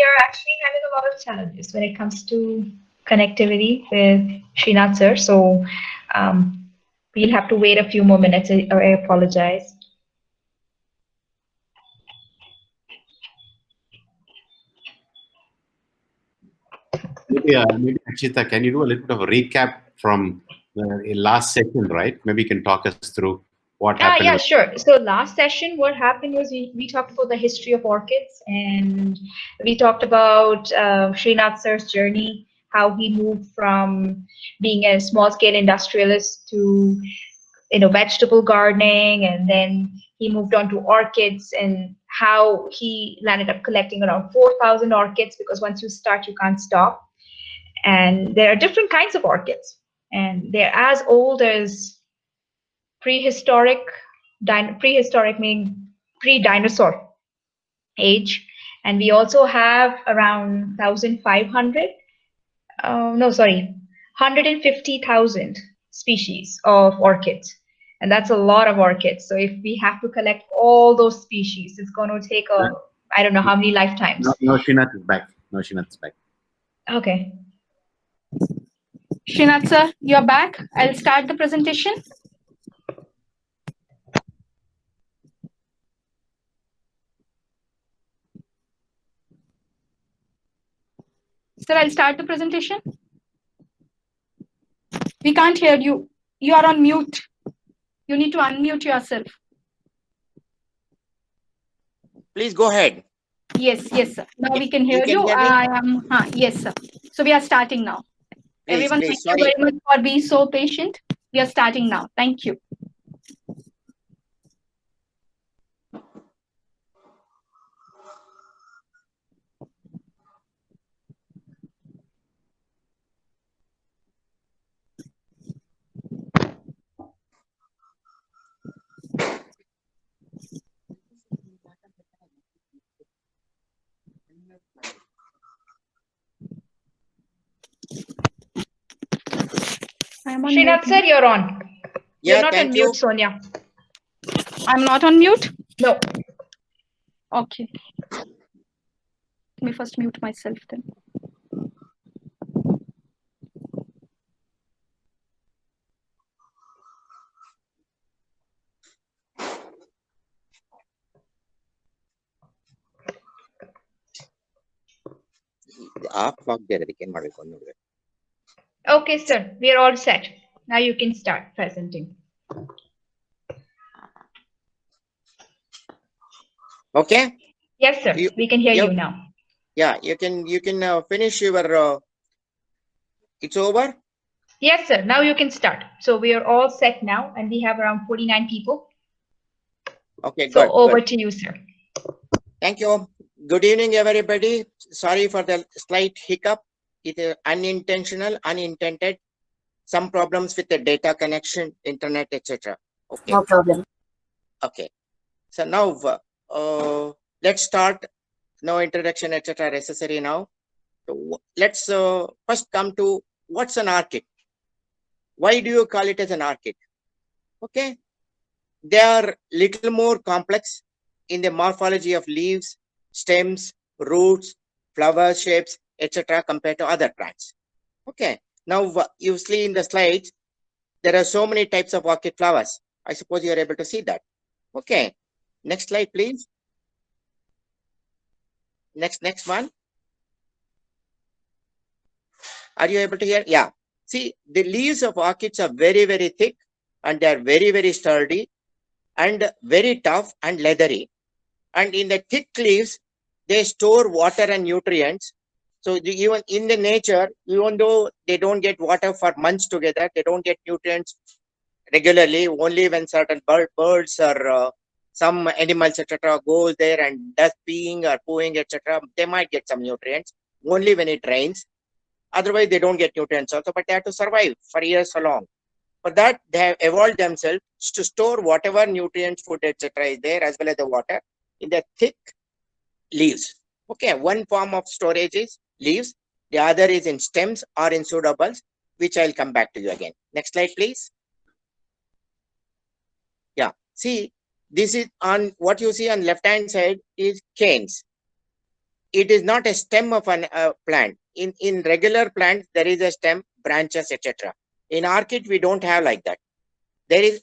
are actually having a lot of challenges when it comes to connectivity with Srinath sir. So um, we'll have to wait a few more minutes. I apologize. Maybe Achita, can you do a little bit of a recap from the last session, right? Maybe you can talk us through what Ah, happened. yeah, sure. So last session, what happened was we talked about the history of orchids, and we talked about Srinath sir's journey, how he moved from being a small-scale industrialist to vegetable gardening, and then he moved on to orchids, and how he landed up collecting around 4,000 orchids, because once you start, you can't stop. And there are different kinds of orchids, and they're as old as prehistoric, prehistoric meaning pre-dinosaur age. And we also have around 1,500, no, sorry, 150,000 species of orchids. And that's a lot of orchids. So if we have to collect all those species, it's going to take I don't know how many lifetimes. No, Srinath is back. No, Srinath is back. Okay. Srinath sir, you're back. I'll start the presentation. Sir, I'll start the presentation. We can't hear you. You are on mute. You need to unmute yourself. Please go ahead. Yes, sir. Now we can hear you. Yes, sir. So we are starting now. Please, Everyone, please, thank you very much for being so patient. We are starting now. Thank you. Srinath sir, you're on. Yeah, you're not on thank you. mute, Sonia. I'm not on mute? No. Okay. Let me first mute myself then. Okay, sir. We are all set. Now you can start presenting. Okay. Yes, sir. We can hear you now. Yeah, you can finish your. It's over. Yes, sir. Now you can start. So we are all set now, and we have around 49 people. Okay, so good. Over good. to you, sir. Thank you. Good evening, everybody. Sorry for the slight hiccup. It is unintentional, unintended. Some problems with the data connection, internet, etc. Okay. No problem. Okay. So now let's start. No introduction, etc. necessary now. So let's first come to what's an orchid. Why do you call it as an orchid? Okay. They are little more complex in the morphology of leaves, stems, roots, flower shapes, etc. compared to other plants. Okay. Now you see in the slides, there are so many types of orchid flowers. I suppose you are able to see that. Okay. Next slide, please. Next one. Are you able to hear? Yeah. See, the leaves of orchids are very, very thick, and they are very, very sturdy and very tough and leathery. And in the thick leaves, they store water and nutrients. So even in the nature, even though they don't get water for months together, they don't get nutrients regularly. Only when certain birds or some animals, etc., go there and does peeing or pooing, etc., they might get some nutrients. Only when it rains. Otherwise, they don't get nutrients also, but they have to survive for years along. For that, they have evolved themselves to store whatever nutrients, food, etc. is there, as well as the water, in the thick leaves. Okay, one form of storage is leaves. The other is in stems or in pseudobulbs, which I'll come back to you again. Next slide, please. Yeah, see, this is on what you see on left-hand side is canes. it is not a stem of an plant. In regular plants, there is a stem, branches, etc. In orchid, we don't have like that. There is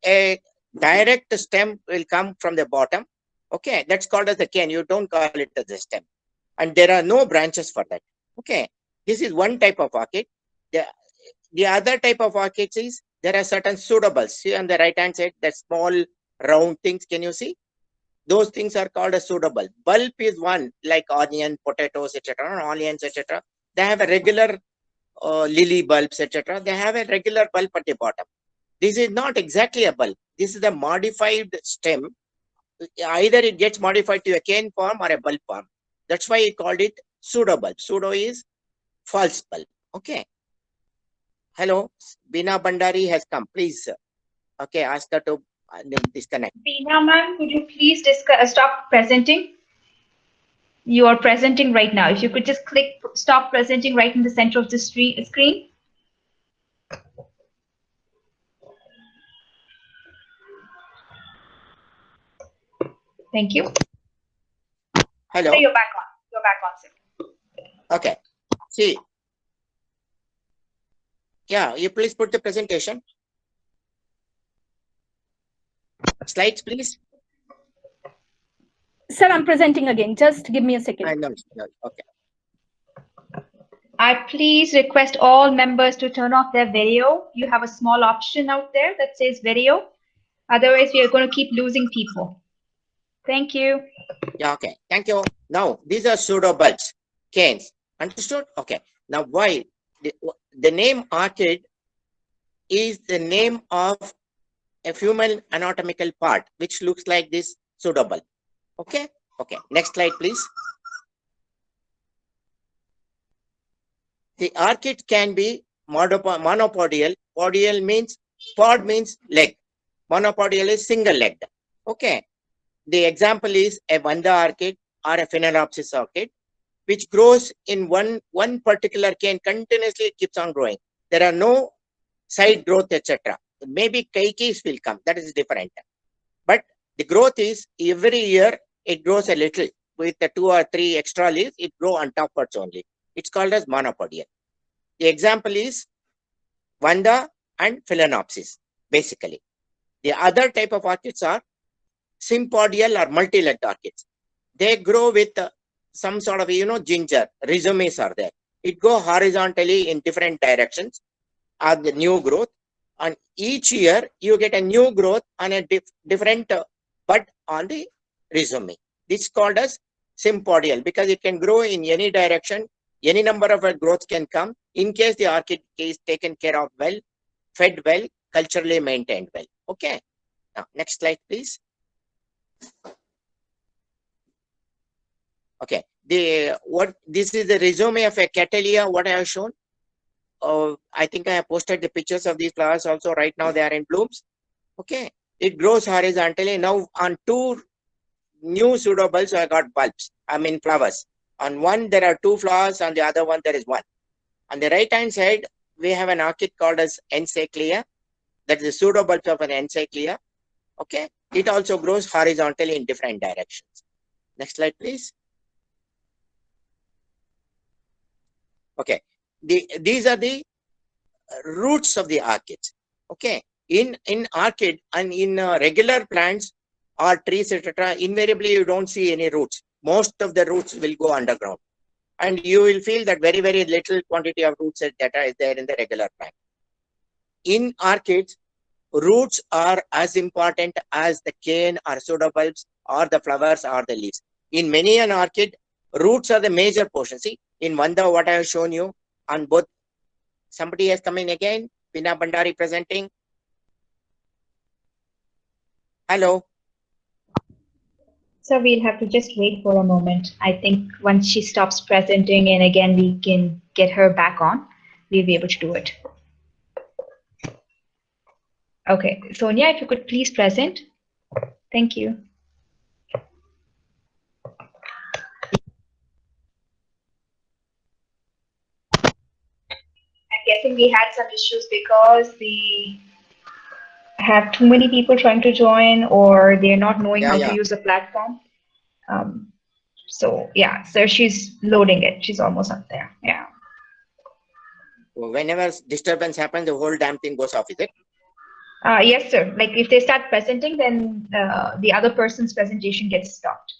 a direct stem will come from the bottom. Okay, that's called as the cane. You don't call it as a stem. And there are no branches for that. Okay, this is one type of orchid. The other type of orchids is there are certain pseudobulbs. See on the right hand side, the small round things. Can you see? Those things are called a pseudobulb. Bulb is one, like onion, potatoes, etc. Onions, etc. They have a regular lily bulbs, etc. They have a regular bulb at the bottom. This is not exactly a bulb. This is a modified stem. Either it gets modified to a cane form or a bulb form. That's why he called it pseudobulb. Pseudo is false bulb. Okay. Hello, Bina Bandari has come. Please, okay, ask her to disconnect. Bina ma'am, could you please stop presenting? You are presenting right now. If you could just click stop presenting right in the center of the screen. Thank you. Hello. So you're back on. You're back on, sir. Okay. See. Yeah, you please put the presentation. Slides, please. Sir, I'm presenting again. Just give me a second. I know. Okay. I please request all members to turn off their video. You have a small option out there that says video. Otherwise, we are going to keep losing people. Thank you. Yeah, okay. Thank you. Now, these are pseudobulbs, canes. Understood? Okay. Now, why? The name orchid is the name of a human anatomical part, which looks like this pseudobulb. Okay? Okay. Next slide, please. The orchid can be monopodial. Podial means, pod means leg. Monopodial is single-legged. Okay. The example is a Vanda orchid or a Phalaenopsis orchid, which grows in one particular cane continuously. It keeps on growing. There are no side growth, etc. Maybe cakeys will come. That is different. But the growth is every year it grows a little with the 2 or 3 extra leaves. It grows on top parts only. It's called as monopodial. The example is Vanda and Phalaenopsis, basically. The other type of orchids are sympodial or multi-legged orchids. They grow with some sort of, ginger, rhizomes are there. It goes horizontally in different directions are the new growth. And each year you get a new growth on a different bud on the rhizome. This is called as sympodial because it can grow in any direction. Any number of growths can come in case the orchid is taken care of well, fed well, culturally maintained well. Okay. Now, next slide, please. Okay. This is the rhizome of a Catalea, what I have shown. I think I have posted the pictures of these flowers also. Right now they are in blooms. Okay. It grows horizontally. Now on 2 new pseudobulbs, I got bulbs. I mean flowers. On one there are 2 flowers, on the other one there is 1. On the right hand side, we have an orchid called as Encyclea. That is the pseudobulb of an Encyclea. Okay. It also grows horizontally in different directions. Next slide, please. Okay. These are the roots of the orchids. Okay. In orchid and in regular plants or trees, etc., invariably you don't see any roots. Most of the roots will go underground. And you will feel that very, very little quantity of roots that is there in the regular plant. In orchids, roots are as important as the cane or pseudobulbs or the flowers or the leaves. In many an orchid, roots are the major portion. See, in Vanda, what I have shown you on both. Somebody has come in again. Bina Bandari presenting. Hello. So we'll have to just wait for a moment. I think once she stops presenting and again we can get her back on, we'll be able to do it. Okay, Sonia, if you could please present. Thank you. I'm guessing we had some issues because we have too many people trying to join or they're not knowing how to use the platform. So yeah, so she's loading it. She's almost up there. Yeah. Whenever disturbance happens, the whole damn thing goes off, is it? Yes, sir. Like if they start presenting, then the other person's presentation gets stopped.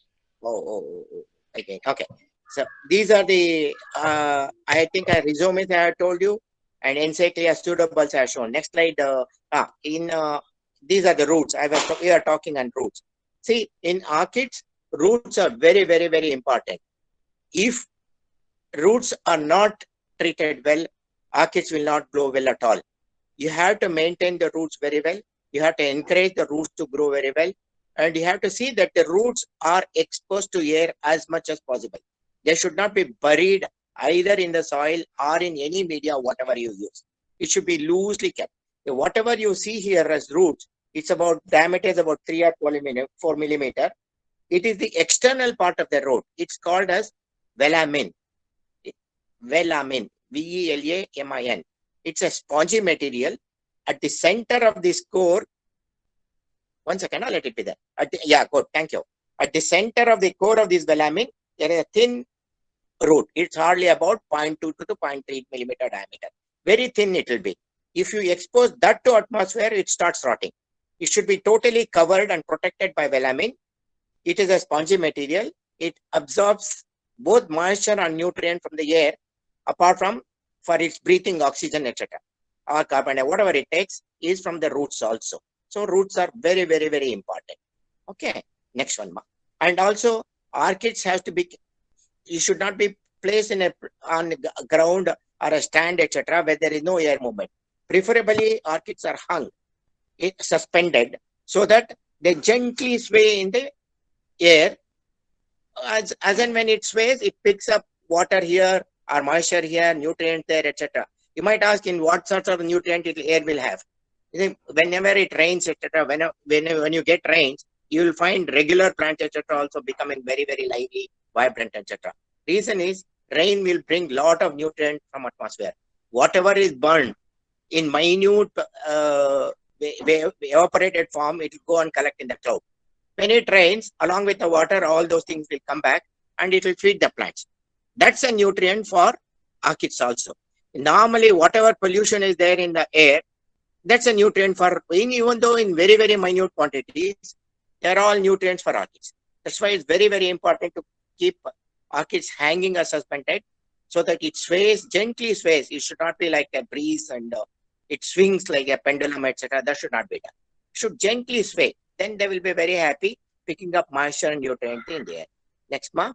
Okay. Okay. So these are the, I think resumes I have told you, and encyclia suitables I have shown. Next slide. These are the roots. We are talking on roots. See, in orchids, roots are very, very, very important. If roots are not treated well, orchids will not grow well at all. You have to maintain the roots very well. You have to encourage the roots to grow very well. And you have to see that the roots are exposed to air as much as possible. They should not be buried either in the soil or in any media, whatever you use. It should be loosely kept. Whatever you see here as roots, it's about diameter is about 3 or 4 millimeter. It is the external part of the root. It's called as velamen. Velamen, V-E-L-A-M-I-N. It's a spongy material. At the center of this core, 1 second, I'll let it be there. Yeah, good, thank you. At the center of the core of this velamen, there is a thin root. It's hardly about 0.2 to 0.3 millimeter diameter. Very thin it will be. If you expose that to atmosphere, it starts rotting. It should be totally covered and protected by velamen. It is a spongy material. It absorbs both moisture and nutrient from the air, apart from for its breathing oxygen, etc. or carbon dioxide, whatever it takes is from the roots also. So roots are very, very, very important. Okay, next one. And also orchids has to be, you should not be placed in on ground or a stand, etc., where there is no air movement. Preferably orchids are hung, suspended, so that they gently sway in the air. As and when it sways, it picks up water here or moisture here, nutrient there, etc. You might ask in what sorts of nutrient air will have. Whenever it rains, etc., when you get rains, you will find regular plants, etc., also becoming very, very lively, vibrant, etc. Reason is rain will bring lot of nutrient from atmosphere. Whatever is burned in minute evaporated form, it will go and collect in the cloud. When it rains, along with the water, all those things will come back and it will feed the plants. That's a nutrient for orchids also. Normally, whatever pollution is there in the air, that's a nutrient for, even though in very, very minute quantities, they're all nutrients for orchids. That's why it's very, very important to keep orchids hanging or suspended so that it sways, gently sways. It should not be like a breeze and it swings like a pendulum, etc. That should not be done. It should gently sway. Then they will be very happy picking up moisture and nutrient in the air. Next, ma.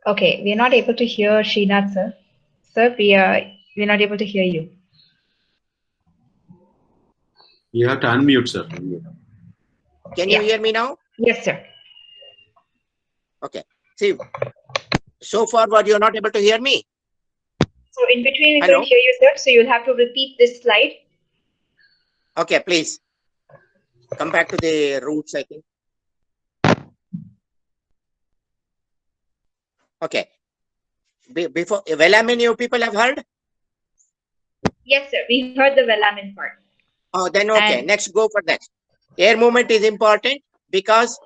Okay, we are not able to hear Srinath, sir. Sir, we're not able to hear you. You have to unmute, sir. Can you hear me now? Yes, sir. Okay. See, so far, what you're not able to hear me? So in between, we couldn't hear you, sir. So you'll have to repeat this slide. Okay, please. Come back to the roots, I think. Okay. Before, velamen, you people have heard? Yes, sir. We heard the velamen part. Oh, then okay. Next, go for that. Air movement is important because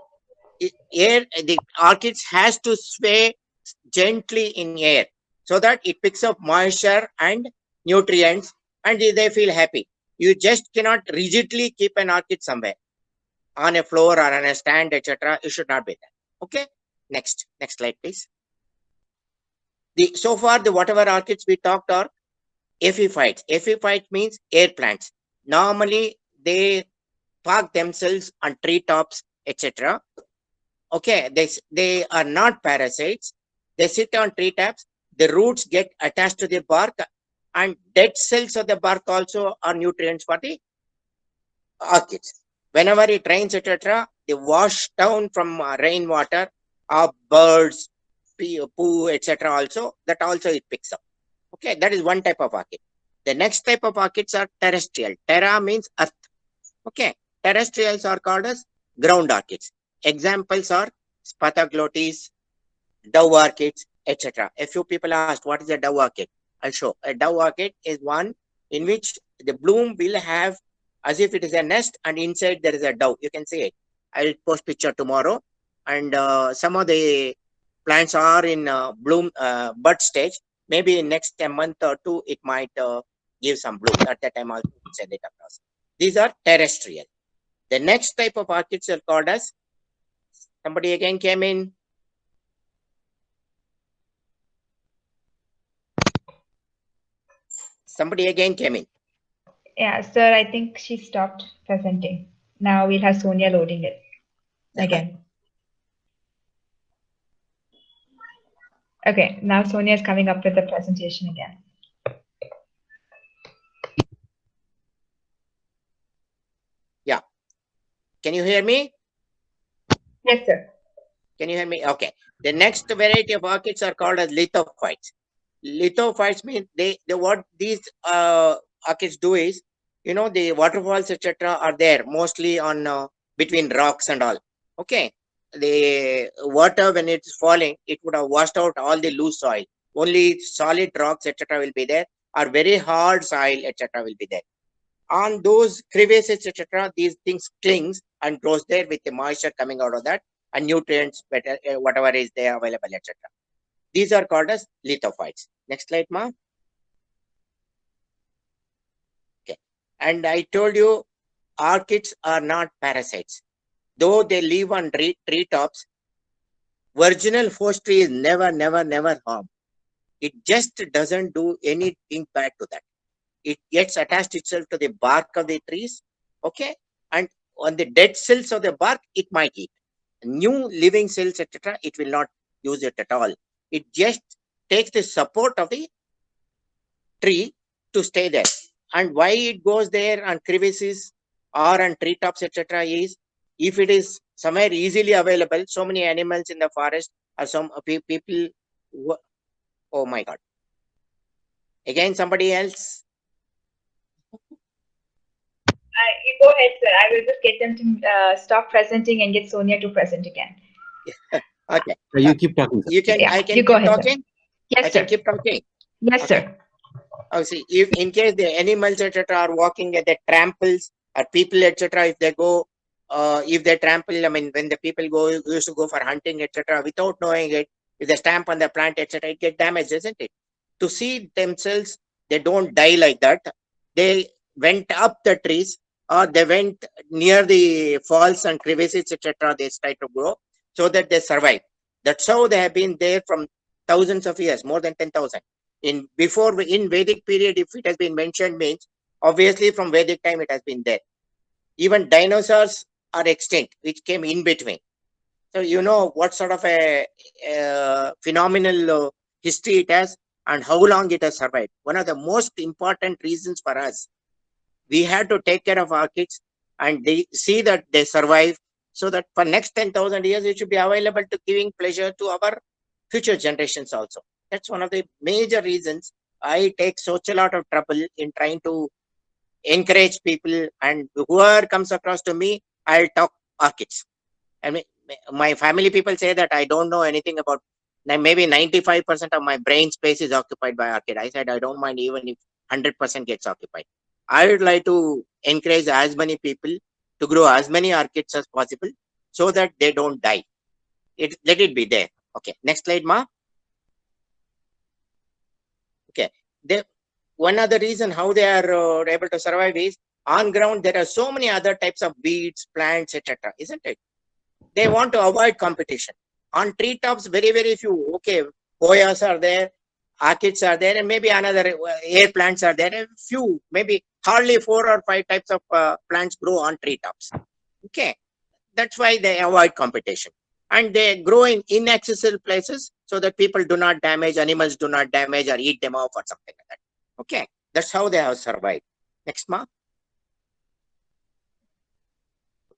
the orchids has to sway gently in air so that it picks up moisture and nutrients and they feel happy. You just cannot rigidly keep an orchid somewhere on a floor or on a stand, etc. It should not be there. Okay. Next slide, please. So far, the whatever orchids we talked are epiphytes. Epiphytes means air plants. Normally, they park themselves on treetops, etc. Okay, they are not parasites. They sit on treetops. The roots get attached to the bark, and dead cells of the bark also are nutrients for the orchids. Whenever it rains, etc., they wash down from rainwater or birds, poo, etc. Also, that also it picks up. Okay, that is one type of orchid. The next type of orchids are terrestrial. Terra means earth. Okay, terrestrials are called as ground orchids. Examples are Spathaglotis, dove orchids, etc. A few people asked, what is a dove orchid? I'll show. A dove orchid is one in which the bloom will have as if it is a nest, and inside there is a dove. You can see it. I'll post picture tomorrow. And some of the plants are in bloom bud stage. Maybe in next a month or two, it might give some bloom. At that time, I'll send it across. These are terrestrial. The next type of orchids are called as, somebody again came in. Somebody again came in. Yeah, sir, I think she stopped presenting. Now we'll have Sonia loading it again. Okay, now Sonia is coming up with the presentation again. Yeah. Can you hear me? Yes, sir. Can you hear me? Okay. The next variety of orchids are called as lithophytes. Lithophytes mean what these orchids do is, you know, the waterfalls, etc. are there mostly on between rocks and all. Okay. The water, when it's falling, it would have washed out all the loose soil. Only solid rocks, etc. will be there, or very hard soil, etc. will be there. On those crevices, etc., these things clings and grows there with the moisture coming out of that, and nutrients, better, whatever is there available, etc. These are called as lithophytes. Next slide, ma. Okay. And I told you, orchids are not parasites. Though they live on treetops, virginal host tree is never harmed. It just doesn't do anything bad to that. It gets attached itself to the bark of the trees, okay? And on the dead cells of the bark, it might eat. New living cells, etc., it will not use it at all. It just takes the support of the tree to stay there. And why it goes there on crevices or on treetops, etc., is if it is somewhere easily available. So many animals in the forest, or some people who, oh my God. Again, somebody else. You go ahead, sir. I will just get them to stop presenting and get Sonia to present again. Okay. You keep talking. Sir. You can. Yeah, I can you go keep ahead, talking. Yes, I sir. can keep talking. Yes, Okay. sir. Oh, see, if in case the animals, etc., are walking at the tramples, or people, etc., if they go, if they trample, I mean, when the people used to go for hunting, etc., without knowing it, if they stamp on the plant, etc., it get damaged, isn't it? To see themselves, they don't die like that. They went up the trees, or they went near the falls and crevices, etc., they try to grow so that they survive. That's how they have been there from thousands of years, more than 10,000. In Vedic period, if it has been mentioned, means obviously from Vedic time it has been there. Even dinosaurs are extinct, which came in between. So you know what sort of a phenomenal history it has and how long it has survived. One of the most important reasons for us, we had to take care of our kids and they see that they survive, so that for next 10,000 years it should be available to giving pleasure to our future generations also. That's one of the major reasons I take such a lot of trouble in trying to encourage people, and whoever comes across to me, I'll talk orchids. I mean, my family people say that I don't know anything about, maybe 95% of my brain space is occupied by orchid. I said, I don't mind even if 100% gets occupied. I would like to encourage as many people to grow as many orchids as possible so that they don't die. Let it be there. Okay, next slide, ma. Okay, one other reason how they are able to survive is on ground. There are so many other types of weeds, plants, etc. Isn't it? They want to avoid competition. On treetops, very few. Okay, boyas are there, orchids are there, and maybe another air plants are there. A few, maybe hardly 4 or 5 types of plants grow on treetops. Okay, that's why they avoid competition. And they grow in inaccessible places so that people do not damage, animals do not damage or eat them off or something like that. Okay, that's how they have survived. Next, ma.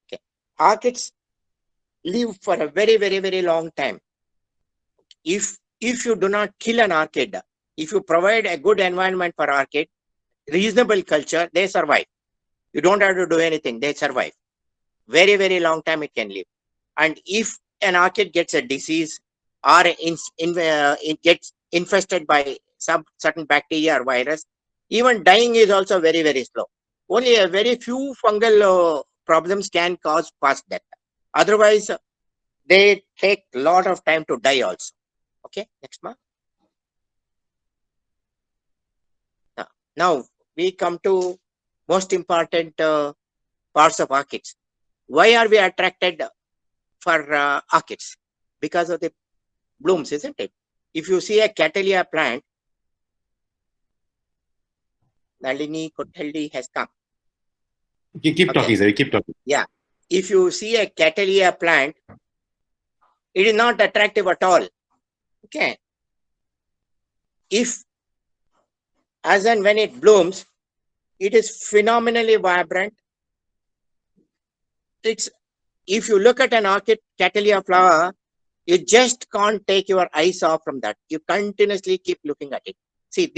Okay, orchids live for a very long time. If you do not kill an orchid, if you provide a good environment for orchid, reasonable culture, they survive. You don't have to do anything, they survive. Very long time it can live. And if an orchid gets a disease, or it gets infested by some certain bacteria or virus, even dying is also very, very slow. Only a very few fungal problems can cause fast death. Otherwise, they take a lot of time to die also. Okay, next month. Now we come to most important parts of orchids. Why are we attracted for orchids? Because of the blooms, isn't it? If you see a Cattleya plant, Nalini Kothalli has come. You keep talking, sir. You keep talking. Yeah. If you see a Cattleya plant, it is not attractive at all. Okay. If, as and when it blooms, it is phenomenally vibrant. It's, if you look at an orchid Cattleya flower, you just can't take your eyes off from that. You continuously keep looking at it. See,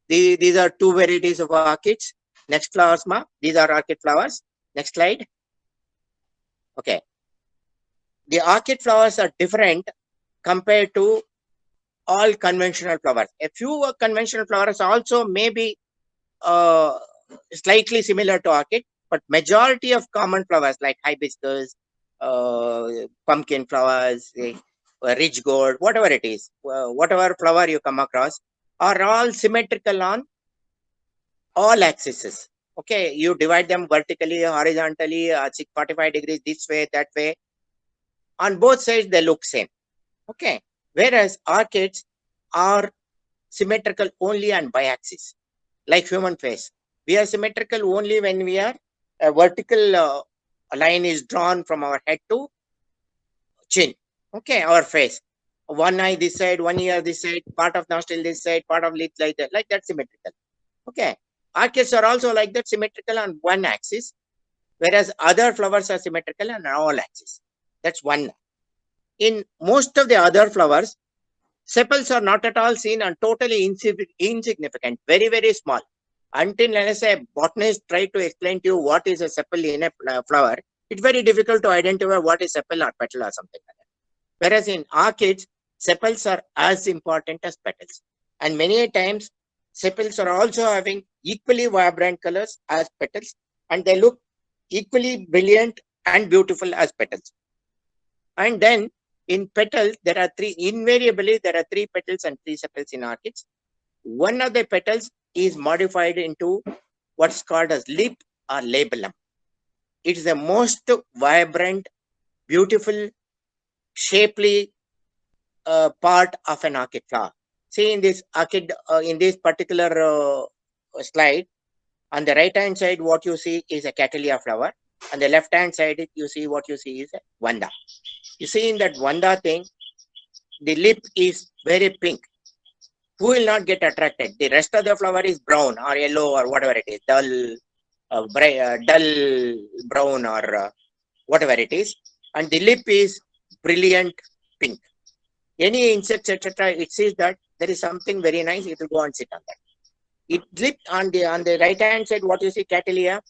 these are two varieties of orchids. Next flowers, ma. These are orchid flowers. Next slide. Okay. The orchid flowers are different compared to all conventional flowers. A few conventional flowers also may be slightly similar to orchid, but majority of common flowers like hibiscus, pumpkin flowers, ridge gold, whatever it is, whatever flower you come across, are all symmetrical on all axes. Okay, you divide them vertically, horizontally, 45 degrees this way, that way. On both sides, they look same. Okay, whereas orchids are symmetrical only on biaxis, like human face. We are symmetrical only when we are a vertical line is drawn from our head to chin. Okay, our face. One eye this side, one ear this side, part of nostril this side, part of lips like that symmetrical. Okay, orchids are also like that, symmetrical on one axis, whereas other flowers are symmetrical on all axes. That's one. In most of the other flowers, sepals are not at all seen and totally insignificant, very, very small. Until unless a botanist try to explain to you what is a sepal in a flower, it's very difficult to identify what is sepal or petal or something like that. Whereas in orchids, sepals are as important as petals. And many times, sepals are also having equally vibrant colors as petals, and they look equally brilliant and beautiful as petals. And then in petals, there are invariably there are three petals and three sepals in orchids. One of the petals is modified into what's called as lip or labellum. It is the most vibrant, beautiful, shapely part of an orchid flower. See in this orchid, in this particular slide, on the right hand side, what you see is a Cattleya flower. On the left hand side, you see what you see is a Vanda. You see in that Vanda thing, the lip is very pink. Who will not get attracted? The rest of the flower is brown or yellow or whatever it is, dull brown or whatever it is, and the lip is brilliant pink. Any insect, etc., it sees that there is something very nice, it will go and sit on that. It lip on the right hand side, what you see, Cattleya,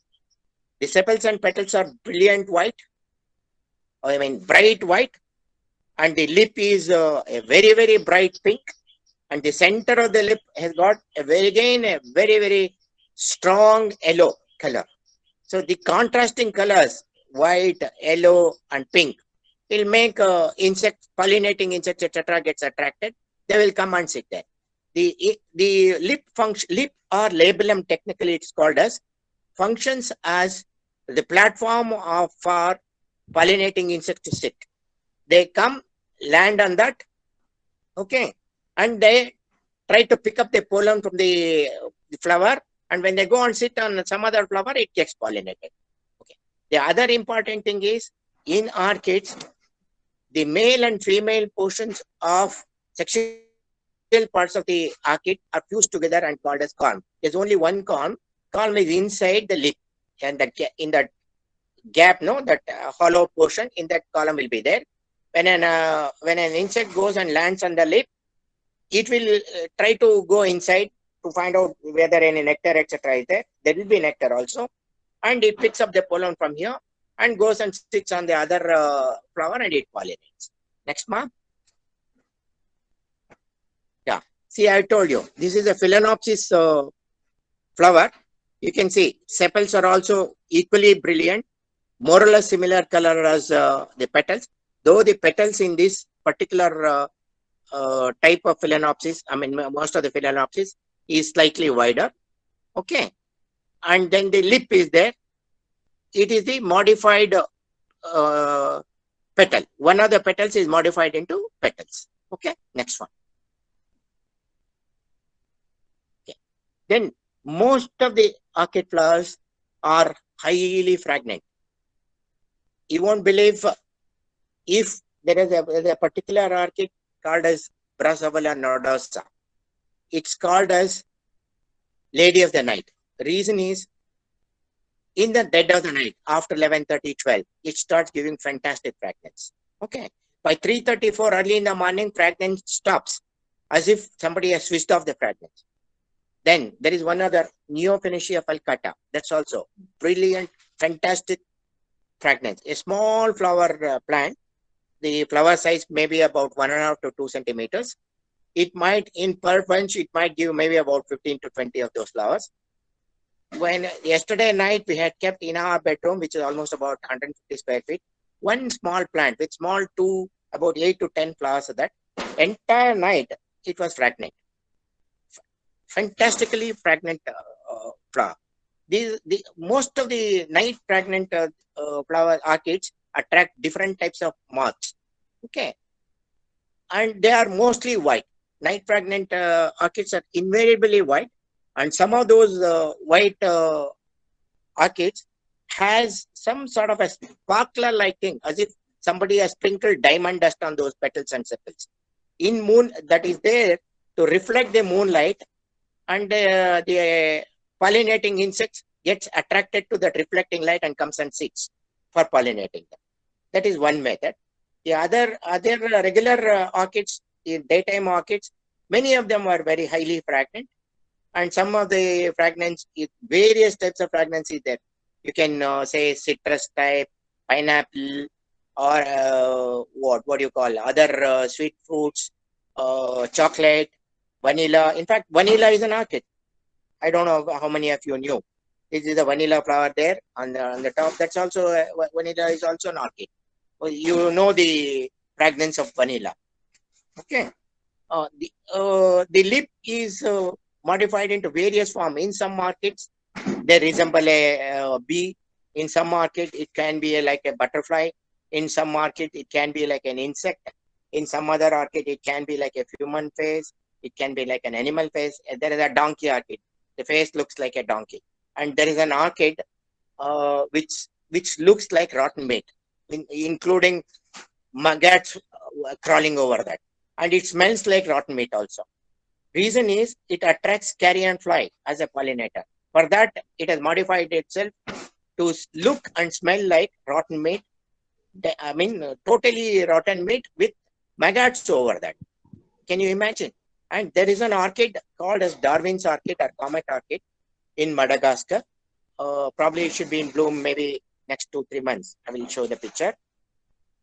the sepals and petals are brilliant white, I mean bright white, and the lip is a very, very bright pink, and the center of the lip has got a very very strong yellow color. So the contrasting colors, white, yellow, and pink, will make insects, pollinating insects, etc., gets attracted. They will come and sit there. The lip or labellum, technically it's called as, functions as the platform for pollinating insects to sit. They come, land on that, okay, and they try to pick up the pollen from the flower, and when they go and sit on some other flower, it gets pollinated. Okay. The other important thing is, in orchids, the male and female portions of sexual parts of the orchid are fused together and called as corm. There's only one corm. Corm is inside the lip, and that in that gap, no, that hollow portion in that column will be there. When an insect goes and lands on the lip, it will try to go inside to find out whether any nectar, etc., is there. There will be nectar also, and it picks up the pollen from here and goes and sits on the other flower and it pollinates. Next, ma'am. See, I told you, this is a Phalaenopsis flower. You can see sepals are also equally brilliant, more or less similar color as the petals, though the petals in this particular type of Phalaenopsis, I mean, most of the Phalaenopsis is slightly wider. Okay. And then the lip is there. It is the modified petal. One of the petals is modified into petals. Okay. Next one. Okay. Then most of the orchid flowers are highly fragrant. You won't believe if there is a particular orchid called as Brassavola nodosa. It's called as Lady of the Night. The reason is, in the dead of the night, after 11:30, 12, it starts giving fantastic fragrance. Okay. By 3:34 early in the morning, fragrance stops, as if somebody has switched off the fragrance. Then there is one other, Neophanesia falcata. That's also brilliant, fantastic fragrance. A small flower plant. The flower size may be about 1.5 to 2 centimeters. It might, in per bunch, it might give maybe about 15 to 20 of those flowers. When yesterday night we had kept in our bedroom, which is almost about 150 square feet, one small plant with small about 8 to 10 flowers of that. Entire night it was fragrant. Fantastically fragrant flower. Most of the night fragrant flower orchids attract different types of moths. Okay. And they are mostly white. Night fragrant orchids are invariably white. And some of those white orchids has some sort of a sparkler-like thing, as if somebody has sprinkled diamond dust on those petals and sepals. In moon, that is there to reflect the moonlight, and the pollinating insects gets attracted to that reflecting light and comes and sits for pollinating them. That is one method. The other regular orchids, the daytime orchids, many of them are very highly fragrant. And some of the fragrance, various types of fragrance is there. You can say citrus type, pineapple, or what do you call, other sweet fruits, chocolate, vanilla. In fact, vanilla is an orchid. I don't know how many of you knew. This is a vanilla flower there on the top. That's also, vanilla is also an orchid. You know the fragrance of vanilla. Okay. The lip is modified into various forms. In some markets, they resemble a bee. In some market, it can be like a butterfly. In some market, it can be like an insect. In some other orchid, it can be like a human face. It can be like an animal face. There is a donkey orchid. The face looks like a donkey. And there is an orchid which looks like rotten meat, including maggots crawling over that. And it smells like rotten meat also. Reason is, it attracts carrion fly as a pollinator. For that, it has modified itself to look and smell like rotten meat. I mean, totally rotten meat with maggots over that. Can you imagine? And there is an orchid called as Darwin's orchid or comet orchid in Madagascar. Probably it should be in bloom maybe next 2-3 months. I will show the picture.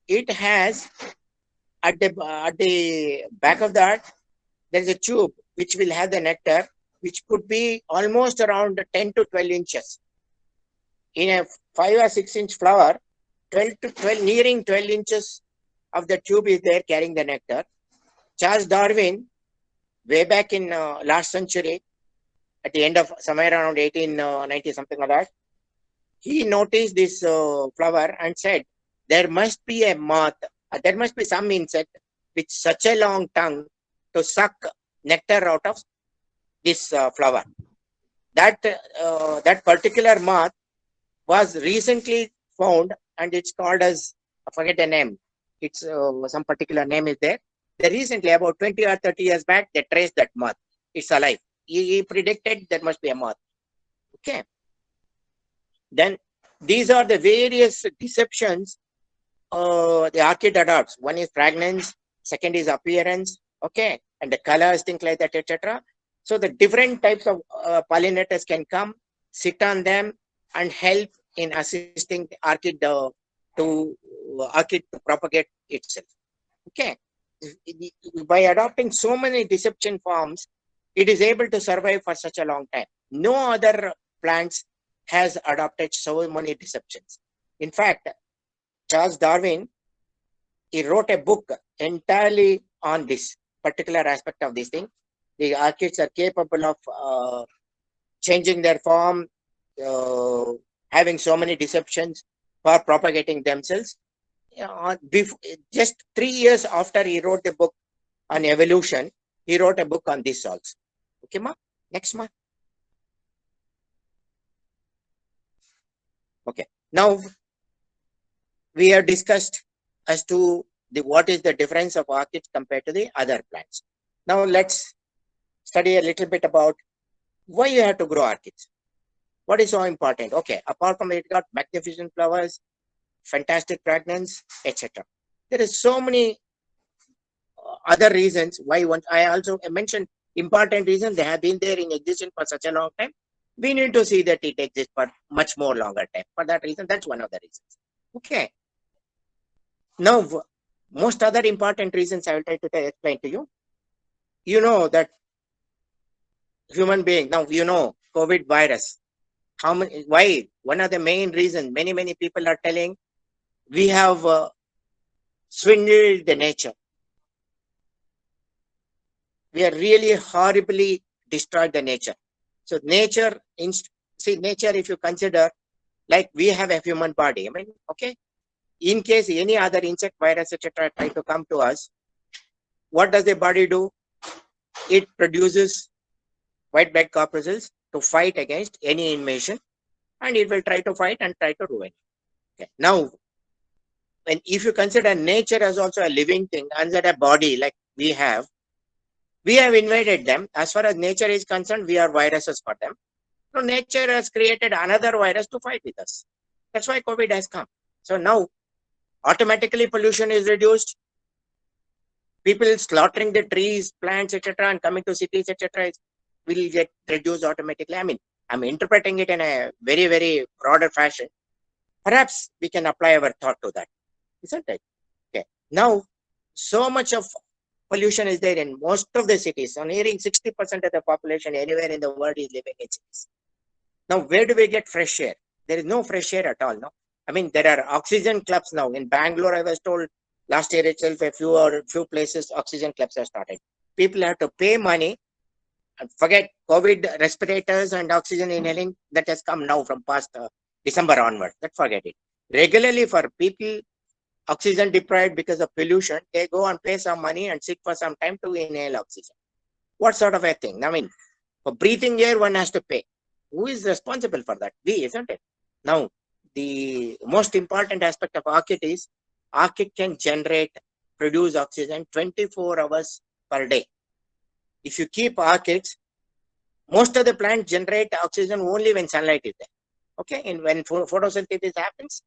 It has, at the back of that, there is a tube which will have the nectar, which could be almost around 10 to 12 inches. In a 5 or 6 inch flower, nearing 12 inches of the tube is there carrying the nectar. Charles Darwin, way back in last century, at the end of somewhere around 1890, something like that, he noticed this flower and said, there must be a moth, there must be some insect with such a long tongue to suck nectar out of this flower. That particular moth was recently found, and it's called as, I forget the name. It's some particular name is there. They recently, about 20 or 30 years back, they traced that moth. It's alive. He predicted there must be a moth. Okay. Then these are the various deceptions the orchid adopts. One is fragrance, second is appearance, okay, and the colors, things like that, etc. So the different types of pollinators can come, sit on them, and help in assisting the orchid to propagate itself. Okay. by adopting so many deception forms, it is able to survive for such a long time. No other plants has adopted so many deceptions. In fact, Charles Darwin, he wrote a book entirely on this particular aspect of this thing. The orchids are capable of changing their form, having so many deceptions for propagating themselves. Just 3 years after he wrote the book on evolution, he wrote a book on this also. Okay, ma? Next, ma. Okay. Now, we have discussed as to what is the difference of orchids compared to the other plants. Now, let's study a little bit about why you have to grow orchids. What is so important? Okay, apart from it got magnificent flowers, fantastic fragrance, etc. There is so many other reasons why I also mentioned important reasons. They have been there in existence for such a long time. We need to see that it exists for much more longer time. For that reason, that's one of the reasons. Okay. Now, most other important reasons I will try to explain to you. You know that human being, now you know COVID virus. How many? Why? One of the main reasons many people are telling we have swindled the nature. We are really horribly destroyed the nature. So nature, see nature, if you consider like we have a human body, I mean, okay, in case any other insect, virus, etc. try to come to us, what does the body do? It produces white blood corpuscles to fight against any invasion, and it will try to fight and try to ruin. Okay. Now, if you consider nature as also a living thing, under a body like we have invaded them. As far as nature is concerned, we are viruses for them. So nature has created another virus to fight with us. That's why COVID has come. So now, automatically pollution is reduced. People slaughtering the trees, plants, etc., and coming to cities, etc., will get reduced automatically. I mean, I'm interpreting it in a very broader fashion. Perhaps we can apply our thought to that, isn't it? Okay. Now, so much of pollution is there in most of the cities. So nearing 60% of the population anywhere in the world is living in cities. Now, where do we get fresh air? There is no fresh air at all. No, I mean, there are oxygen clubs now. In Bangalore, I was told last year itself, a few places, oxygen clubs have started. People have to pay money. And forget COVID respirators and oxygen inhaling that has come now from past December onward. Let's forget it. Regularly for people oxygen deprived because of pollution, they go and pay some money and sit for some time to inhale oxygen. What sort of a thing? I mean, for breathing air, one has to pay. Who is responsible for that? We, isn't it? Now, the most important aspect of orchid is orchid can produce oxygen 24 hours per day. If you keep orchids, most of the plants generate oxygen only when sunlight is there. Okay, and when photosynthesis happens,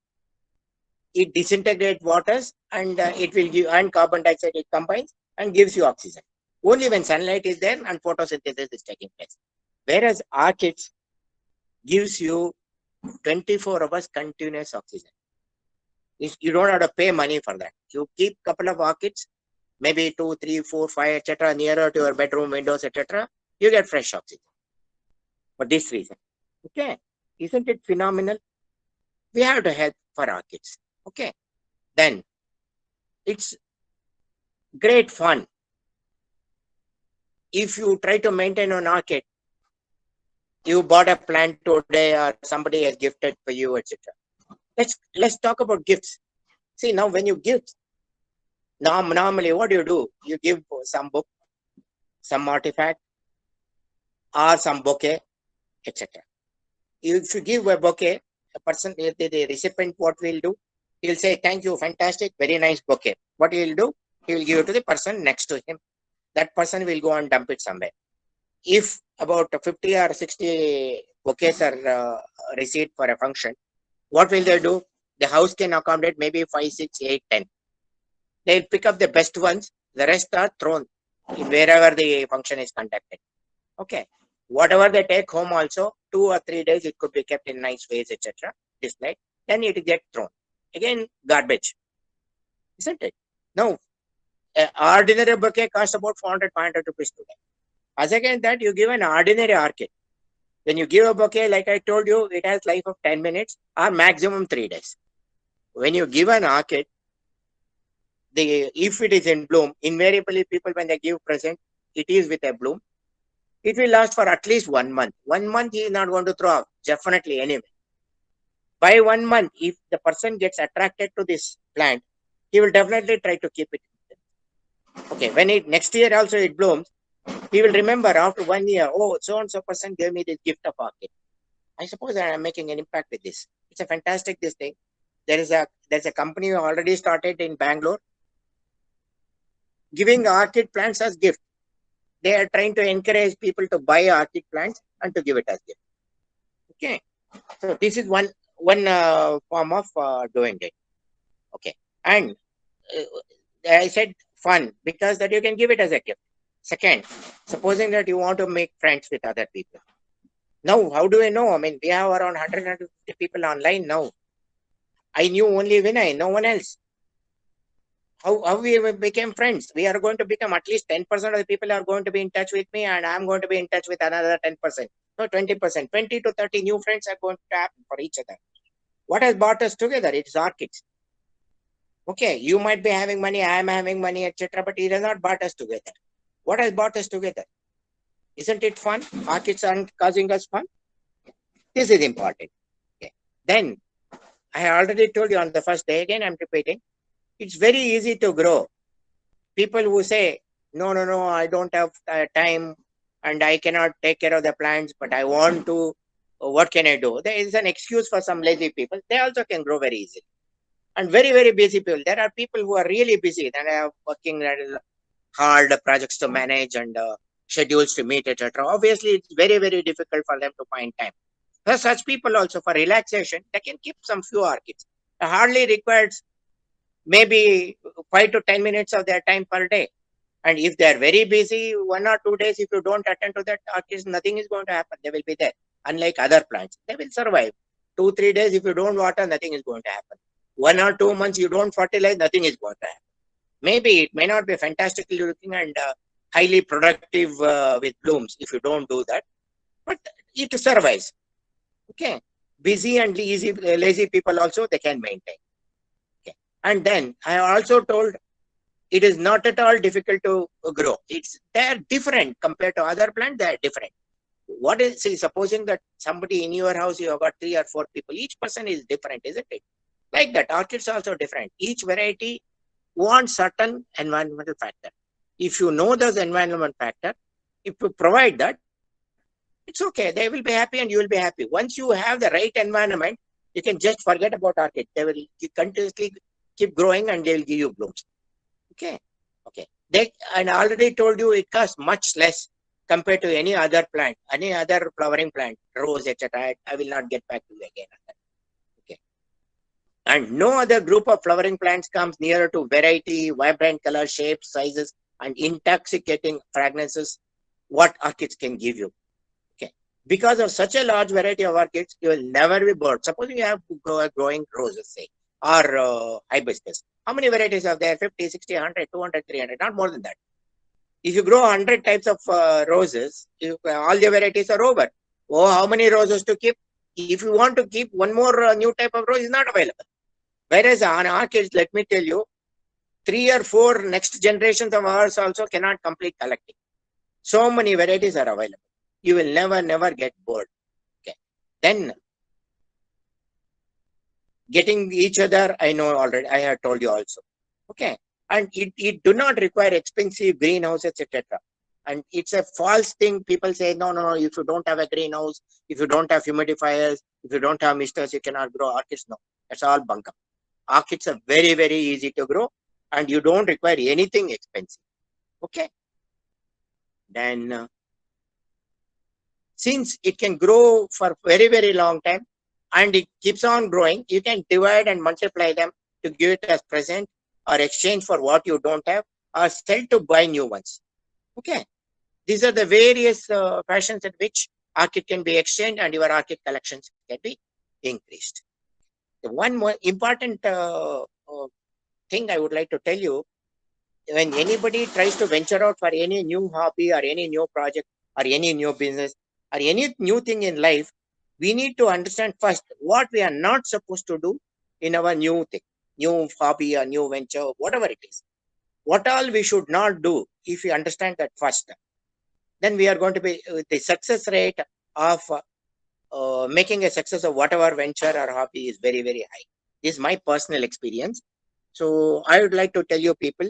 it disintegrates waters and it will give, and carbon dioxide it combines and gives you oxygen. Only when sunlight is there and photosynthesis is taking place. Whereas orchids gives you 24 hours continuous oxygen. You don't have to pay money for that. You keep a couple of orchids, maybe 2, 3, 4, 5, etc., nearer to your bedroom windows, etc., you get fresh oxygen. For this reason. Okay. Isn't it phenomenal? We have to help for orchids. Okay. Then it's great fun. If you try to maintain an orchid, you bought a plant today or somebody has gifted for you, etc. Let's talk about gifts. See, now when you give, normally what do? You give some book, some artifact, or some bouquet, etc. If you give a bouquet, a person, the recipient, what will do? He'll say, thank you, fantastic, very nice bouquet. What he'll do? He will give it to the person next to him. That person will go and dump it somewhere. If about 50 or 60 bouquets are received for a function, what will they do? The house can accommodate maybe 5, 6, 8, 10. They'll pick up the best ones. The rest are thrown wherever the function is conducted. Okay. Whatever they take home also, 2 or 3 days, it could be kept in nice ways, etc. Displayed. Then it gets thrown. Again, garbage. Isn't it? Now, An ordinary bouquet costs about 400, 500 rupees today. As against that, you give an ordinary orchid. When you give a bouquet, like I told you, it has life of 10 minutes or maximum 3 days. When you give an orchid, if it is in bloom, invariably people when they give present, it is with a bloom. It will last for at least 1 month. 1 month he is not going to throw out, definitely anyway. By 1 month, if the person gets attracted to this plant, he will definitely try to keep it. Okay, when next year also it blooms, he will remember after 1 year, oh, so-and-so person gave me this gift of orchid. I suppose I am making an impact with this. It's a fantastic this thing. There's a company already started in Bangalore giving orchid plants as gift. They are trying to encourage people to buy orchid plants and to give it as gift. Okay, so this is one form of doing it. Okay, and I said fun because that you can give it as a gift. Second, supposing that you want to make friends with other people. Now, how do I know? I mean, we have around 100, 150 people online now. I knew only Vinay, no one else. How we became friends? We are going to become at least 10% of the people are going to be in touch with me, and I'm going to be in touch with another 10%. So 20%, 20 to 30 new friends are going to happen for each other. What has brought us together? It's orchids. Okay, you might be having money, I am having money, etc. But it has not brought us together. What has brought us together? Isn't it fun? Orchids aren't causing us fun. This is important. Okay. Then, I already told you on the first day, again I'm repeating, it's very easy to grow. People who say, no, I don't have time and I cannot take care of the plants, but I want to, what can I do? There is an excuse for some lazy people. They also can grow very easily. And very, very busy people. There are people who are really busy and are working hard projects to manage and schedules to meet, etc. Obviously, it's very, very difficult for them to find time. For such people also, for relaxation, they can keep some few orchids. It hardly requires maybe 5 to 10 minutes of their time per day. And if they are very busy, 1 or 2 days, if you don't attend to that orchids, nothing is going to happen. They will be there. Unlike other plants, they will survive. 2, 3 days, if you don't water, nothing is going to happen. 1 or 2 months, you don't fertilize, nothing is going to happen. Maybe it may not be fantastically looking and highly productive with blooms if you don't do that, but it survives. Okay, busy and lazy people also they can maintain. Okay, and then I also told it is not at all difficult to grow. They're different compared to other plants. They're different. What is supposing that somebody in your house you have got 3 or 4 people. Each person is different, isn't it? Like that, orchids are also different. Each variety wants certain environmental factor. If you know those environmental factor, if you provide that, it's okay. They will be happy and you will be happy. Once you have the right environment, you can just forget about orchid. They will continuously keep growing and they will give you blooms. Okay. And I already told you it costs much less compared to any other plant, any other flowering plant, rose, etc. I will not get back to you again on that. Okay. And no other group of flowering plants comes nearer to variety, vibrant color, shapes, sizes, and intoxicating fragrances what orchids can give you. Okay. Because of such a large variety of orchids, you will never be bored. Suppose you have growing roses, say, or hibiscus. How many varieties are there? 50, 60, 100, 200, 300, not more than that. If you grow 100 types of roses, all the varieties are over. Oh, how many roses to keep? If you want to keep one more new type of rose, is not available. Whereas on orchids, let me tell you, 3 or 4 next generations of ours also cannot complete collecting. So many varieties are available. You will never get bored. Okay. Then getting each other, I know already, I have told you also. Okay. And it do not require expensive greenhouses, etc. And it's a false thing. People say, no, if you don't have a greenhouse, if you don't have humidifiers, if you don't have misters, you cannot grow orchids. No, that's all bunkum. Orchids are very, very easy to grow and you don't require anything expensive. Okay. Then, since it can grow for very, very long time and it keeps on growing, you can divide and multiply them to give it as present or exchange for what you don't have or sell to buy new ones. Okay. These are the various fashions in which orchid can be exchanged and your orchid collections can be increased. The one more important thing I would like to tell you, when anybody tries to venture out for any new hobby or any new project or any new business or any new thing in life, we need to understand first what we are not supposed to do in our new thing, new hobby or new venture, whatever it is. What all we should not do. If we understand that first, then we are going to be the success rate of making a success of whatever venture or hobby is very, very high. This is my personal experience. So I would like to tell you people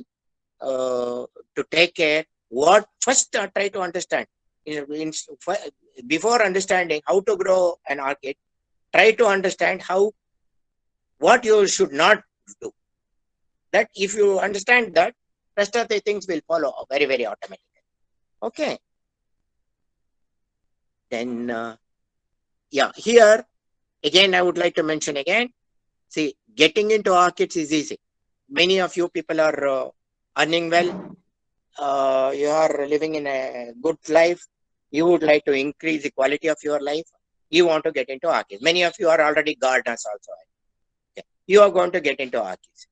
to take care. What first try to understand before understanding how to grow an orchid, try to understand what you should not do. That if you understand that, rest of the things will follow very, very automatically. Okay. Then yeah, here again I would like to mention again. See, getting into orchids is easy. Many of you people are earning well. You are living in a good life. You would like to increase the quality of your life. You want to get into orchids. Many of you are already gardeners also. Okay. You are going to get into orchids.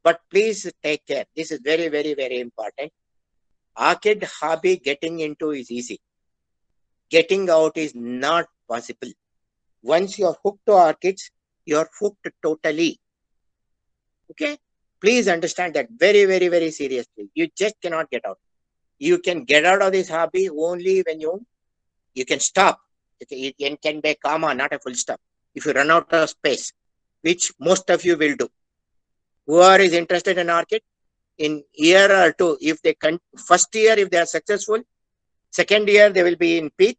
But please take care. This is very, very, very important. Orchid hobby getting into is easy. Getting out is not possible. Once you are hooked to orchids, you are hooked totally. Okay? Please understand that very, very, very seriously. You just cannot get out. You can get out of this hobby only when you can stop. It can be a comma, not a full stop. If you run out of space, which most of you will do. Whoever is interested in orchid, in year or two, if they first year, if they are successful, second year, they will be in peak.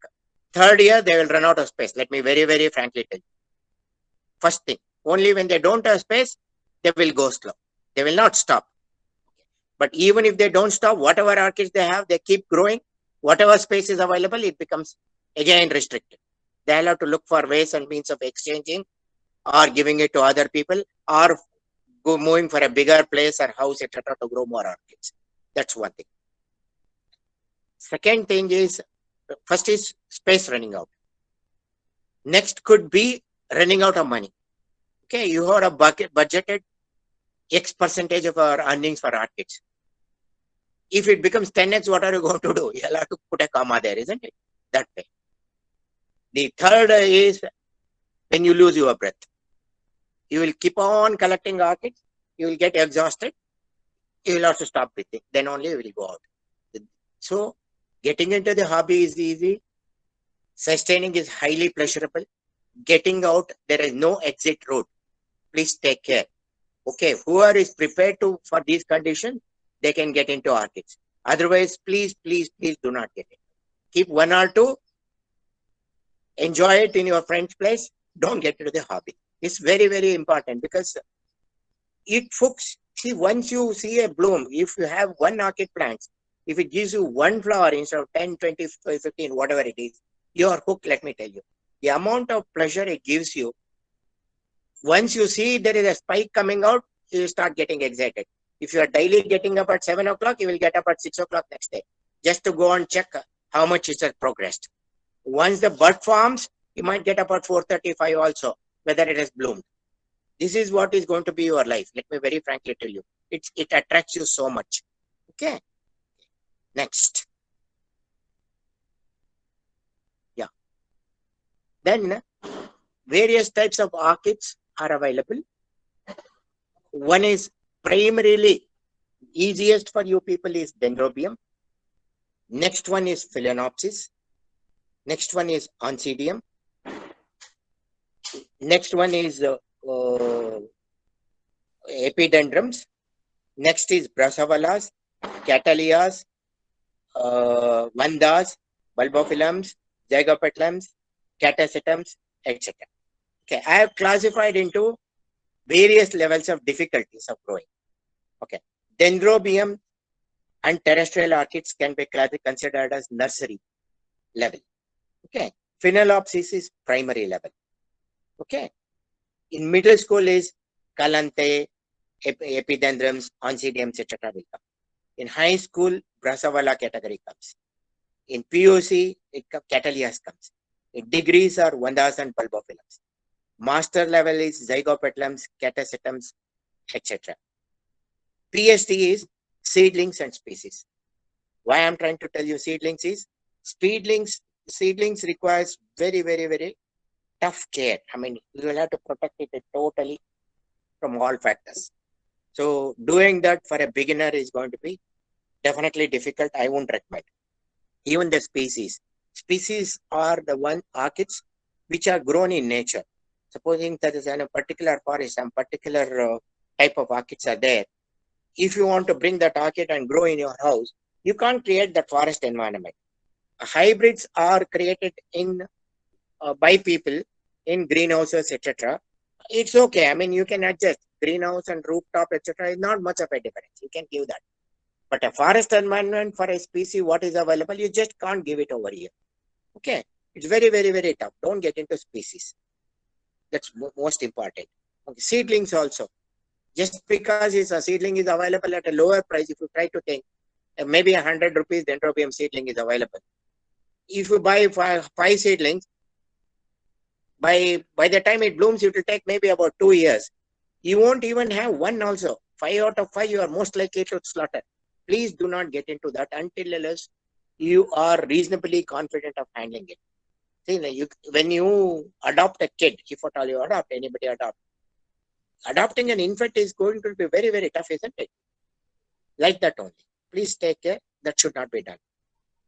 Third year, they will run out of space. Let me very, very frankly tell you. First thing, only when they don't have space, they will go slow. They will not stop. But even if they don't stop, whatever orchids they have, they keep growing. Whatever space is available, it becomes again restricted. They'll have to look for ways and means of exchanging or giving it to other people or moving for a bigger place or house, etc. to grow more orchids. That's one thing. Second thing is, first is space running out. Next could be running out of money. Okay, you have a budgeted X percentage of our earnings for orchids. If it becomes 10x, what are you going to do? You'll have to put a comma there, isn't it? That way. The third is when you lose your breath. You will keep on collecting orchids. You will get exhausted. You will also stop breathing. Then only you will go out. So, getting into the hobby is easy. Sustaining is highly pleasurable. Getting out, there is no exit road. Please take care. Okay, whoever is prepared for these conditions, they can get into orchids. Otherwise, please, please, please do not get it. Keep one or two. Enjoy it in your friend's place. Don't get into the hobby. It's very, very important because it hooks. See, once you see a bloom, if you have one orchid plant, if it gives you one flower instead of 10, 20, 15, whatever it is, you are hooked, let me tell you. The amount of pleasure it gives you, once you see there is a spike coming out, you start getting excited. If you are daily getting up at 7 o'clock, you will get up at 6 o'clock next day, just to go and check how much it has progressed. Once the bud forms, you might get up at 4:35 also, whether it has bloomed. This is what is going to be your life. Let me very frankly tell you. It attracts you so much. Okay. Next. Yeah. Then various types of orchids are available. One is primarily easiest for you people is Dendrobium. Next one is Phalaenopsis. Next one is Oncidium. Next one is Epidendrums. Next is Brassavolas, Cattleyas, Vandas, Bulbophyllums, Zygopetalums, Catasetums, etc. Okay, I have classified into various levels of difficulties of growing. Okay, Dendrobium and terrestrial orchids can be considered as nursery level. Okay, Phalaenopsis is primary level. Okay, in middle school is Calanthe, Epidendrums, Oncidiums, etc. will come. In high school, Brassavola category comes. In PUC, Cattleyas comes. In degrees are Vandas and Bulbophyllums. Master level is Zygopetalums, Catasetums, etc. PhD is seedlings and species. Why I'm trying to tell you seedlings is seedlings requires very, very, very tough care. I mean, you will have to protect it totally from all factors. So doing that for a beginner is going to be definitely difficult. I won't recommend. Even the species are the one orchids which are grown in nature. Supposing that is in a particular forest, some particular type of orchids are there. If you want to bring that orchid and grow in your house, you can't create that forest environment. Hybrids are created in by people in greenhouses, etc. It's okay. I mean, you can adjust greenhouse and rooftop, etc. is not much of a difference. You can give that. But a forest environment for a species, what is available, you just can't give it over here. Okay. It's very, very, very tough. Don't get into species. That's most important. Okay. Seedlings also. Just because a seedling is available at a lower price, if you try to think, maybe 100 rupees Dendrobium seedling is available. If you buy five seedlings, by the time it blooms, it will take maybe about 2 years. You won't even have one also. 5 out of 5, you are most likely to slaughter. Please do not get into that until you are reasonably confident of handling it. See, when you adopt a kid, if at all you adopt, anybody adopt, adopting an infant is going to be very, very tough, isn't it? Like that only. Please take care. That should not be done.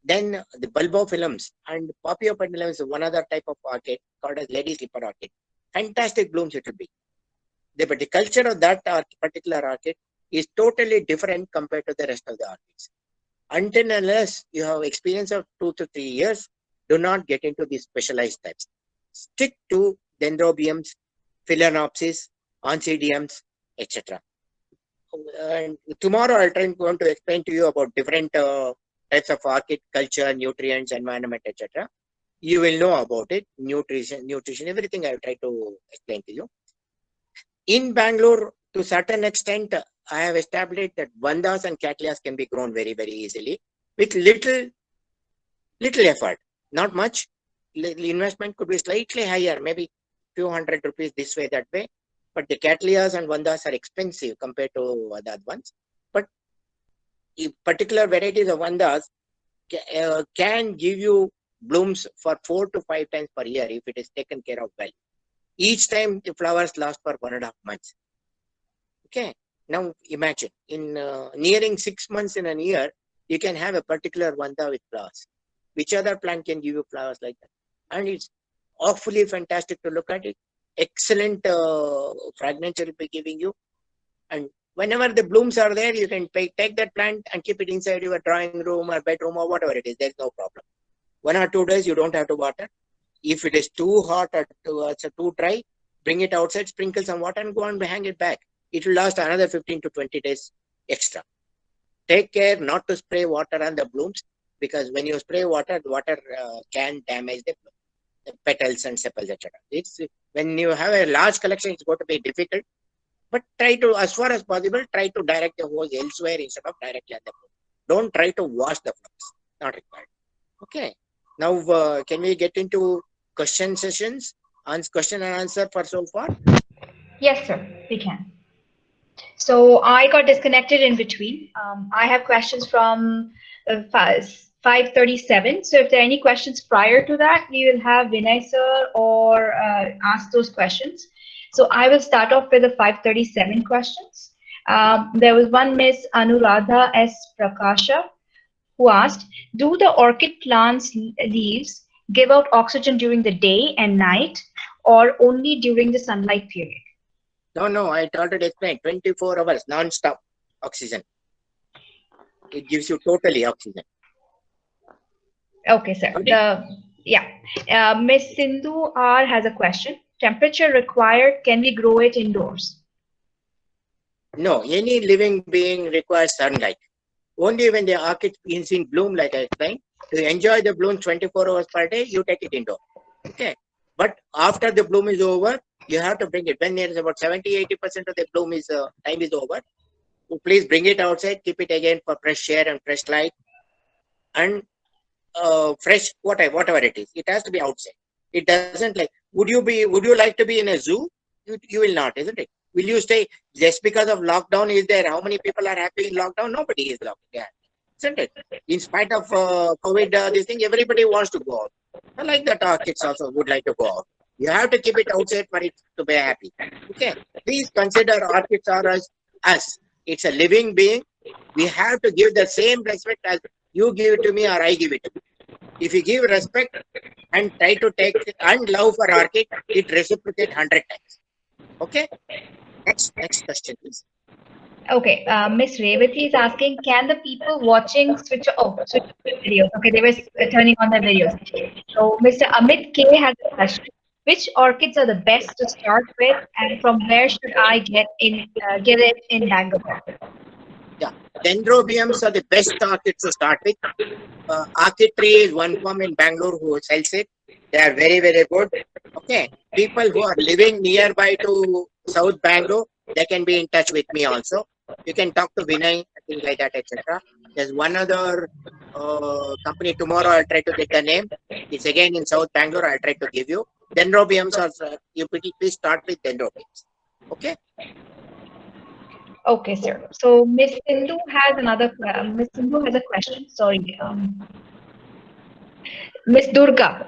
Then the bulbophyllums and Paphiopedilum is one other type of orchid called as lady slipper orchid. Fantastic blooms it will be. But the culture of that particular orchid is totally different compared to the rest of the orchids. Until unless you have experience of 2 to 3 years, do not get into these specialized types. Stick to Dendrobiums, Phalaenopsis, Oncidiums, etc. And tomorrow I'll going to explain to you about different types of orchid culture, nutrients, environment, etc. You will know about it. Nutrition, everything I'll try to explain to you. In Bangalore, to certain extent, I have established that Vandas and Cattleyas can be grown very, very easily with little effort. Not much. The investment could be slightly higher, maybe few hundred rupees this way, that way. But the Cattleyas and Vandas are expensive compared to other ones. But particular varieties of Vandas can give you blooms for 4 to 5 times per year if it is taken care of well. Each time the flowers last for 1.5 months. Okay. Now imagine in nearing 6 months in a year, you can have a particular Vanda with flowers. Which other plant can give you flowers like that? And it's awfully fantastic to look at it. Excellent fragrance it will be giving you. And whenever the blooms are there, you can take that plant and keep it inside your drawing room or bedroom or whatever it is. There's no problem. 1 or 2 days, you don't have to water. If it is too hot or too dry, bring it outside, sprinkle some water and go and hang it back. It will last another 15 to 20 days extra. Take care not to spray water on the blooms, because when you spray water, the water can damage the petals and sepals, etc. When you have a large collection, it's going to be difficult. But try to, as far as possible, try to direct the hose elsewhere instead of directly on the bloom. Don't try to wash the flowers. Not required. Okay. Now, can we get into question sessions? Question and answer for so far? Yes, sir. We can. So I got disconnected in between. I have questions from 537. So if there are any questions prior to that, we will have Vinay sir or ask those questions. So I will start off with the 537 questions. There was one Miss Anuradha S. Prakasha who asked, do the orchid plants' leaves give out oxygen during the day and night or only during the sunlight period? No, I already explained. 24 hours, non-stop oxygen. It gives you totally oxygen. Okay, sir. Okay. Miss Sindhu R has a question. Temperature required, can we grow it indoors? No, any living being requires sunlight. Only when the orchid is in bloom, like I explained, to enjoy the bloom 24 hours per day, you take it indoor. Okay. But after the bloom is over, you have to bring it. When there is about 70-80% of the bloom is time is over, so please bring it outside, keep it again for fresh air and fresh light and fresh whatever it is. It has to be outside. It doesn't like. Would you like to be in a zoo? You will not, isn't it? Will you stay just because of lockdown is there? How many people are happy in lockdown? Nobody is happy, isn't it? In spite of COVID, this thing, everybody wants to go out. I like that our kids also would like to go out. You have to keep it outside for it to be happy. Okay. Please consider our kids are as us. It's a living being. We have to give the same respect as you give it to me or I give it to you. If you give respect and try to take and love for our kid, it reciprocates 100 times. Okay. Next question, please. Okay, Miss Revati is asking, can the people watching switch videos? Okay, they were turning on their videos. So Mr. Amit K has a question. Which orchids are the best to start with, and from where should I get it in Bangalore? Yeah, dendrobiums are the best orchids to start with. Orchid Tree is one firm in Bangalore who sells it. They are very, very good. Okay, people who are living nearby to South Bangalore, they can be in touch with me also. You can talk to Vinay, things like that, etc. There's one other company tomorrow. I'll try to get the name. It's again in South Bangalore. I'll try to give you. Dendrobiums are. You please start with dendrobiums. Okay. Okay, sir. So Miss Sindhu has Miss Sindhu has a question. Sorry. Miss Durga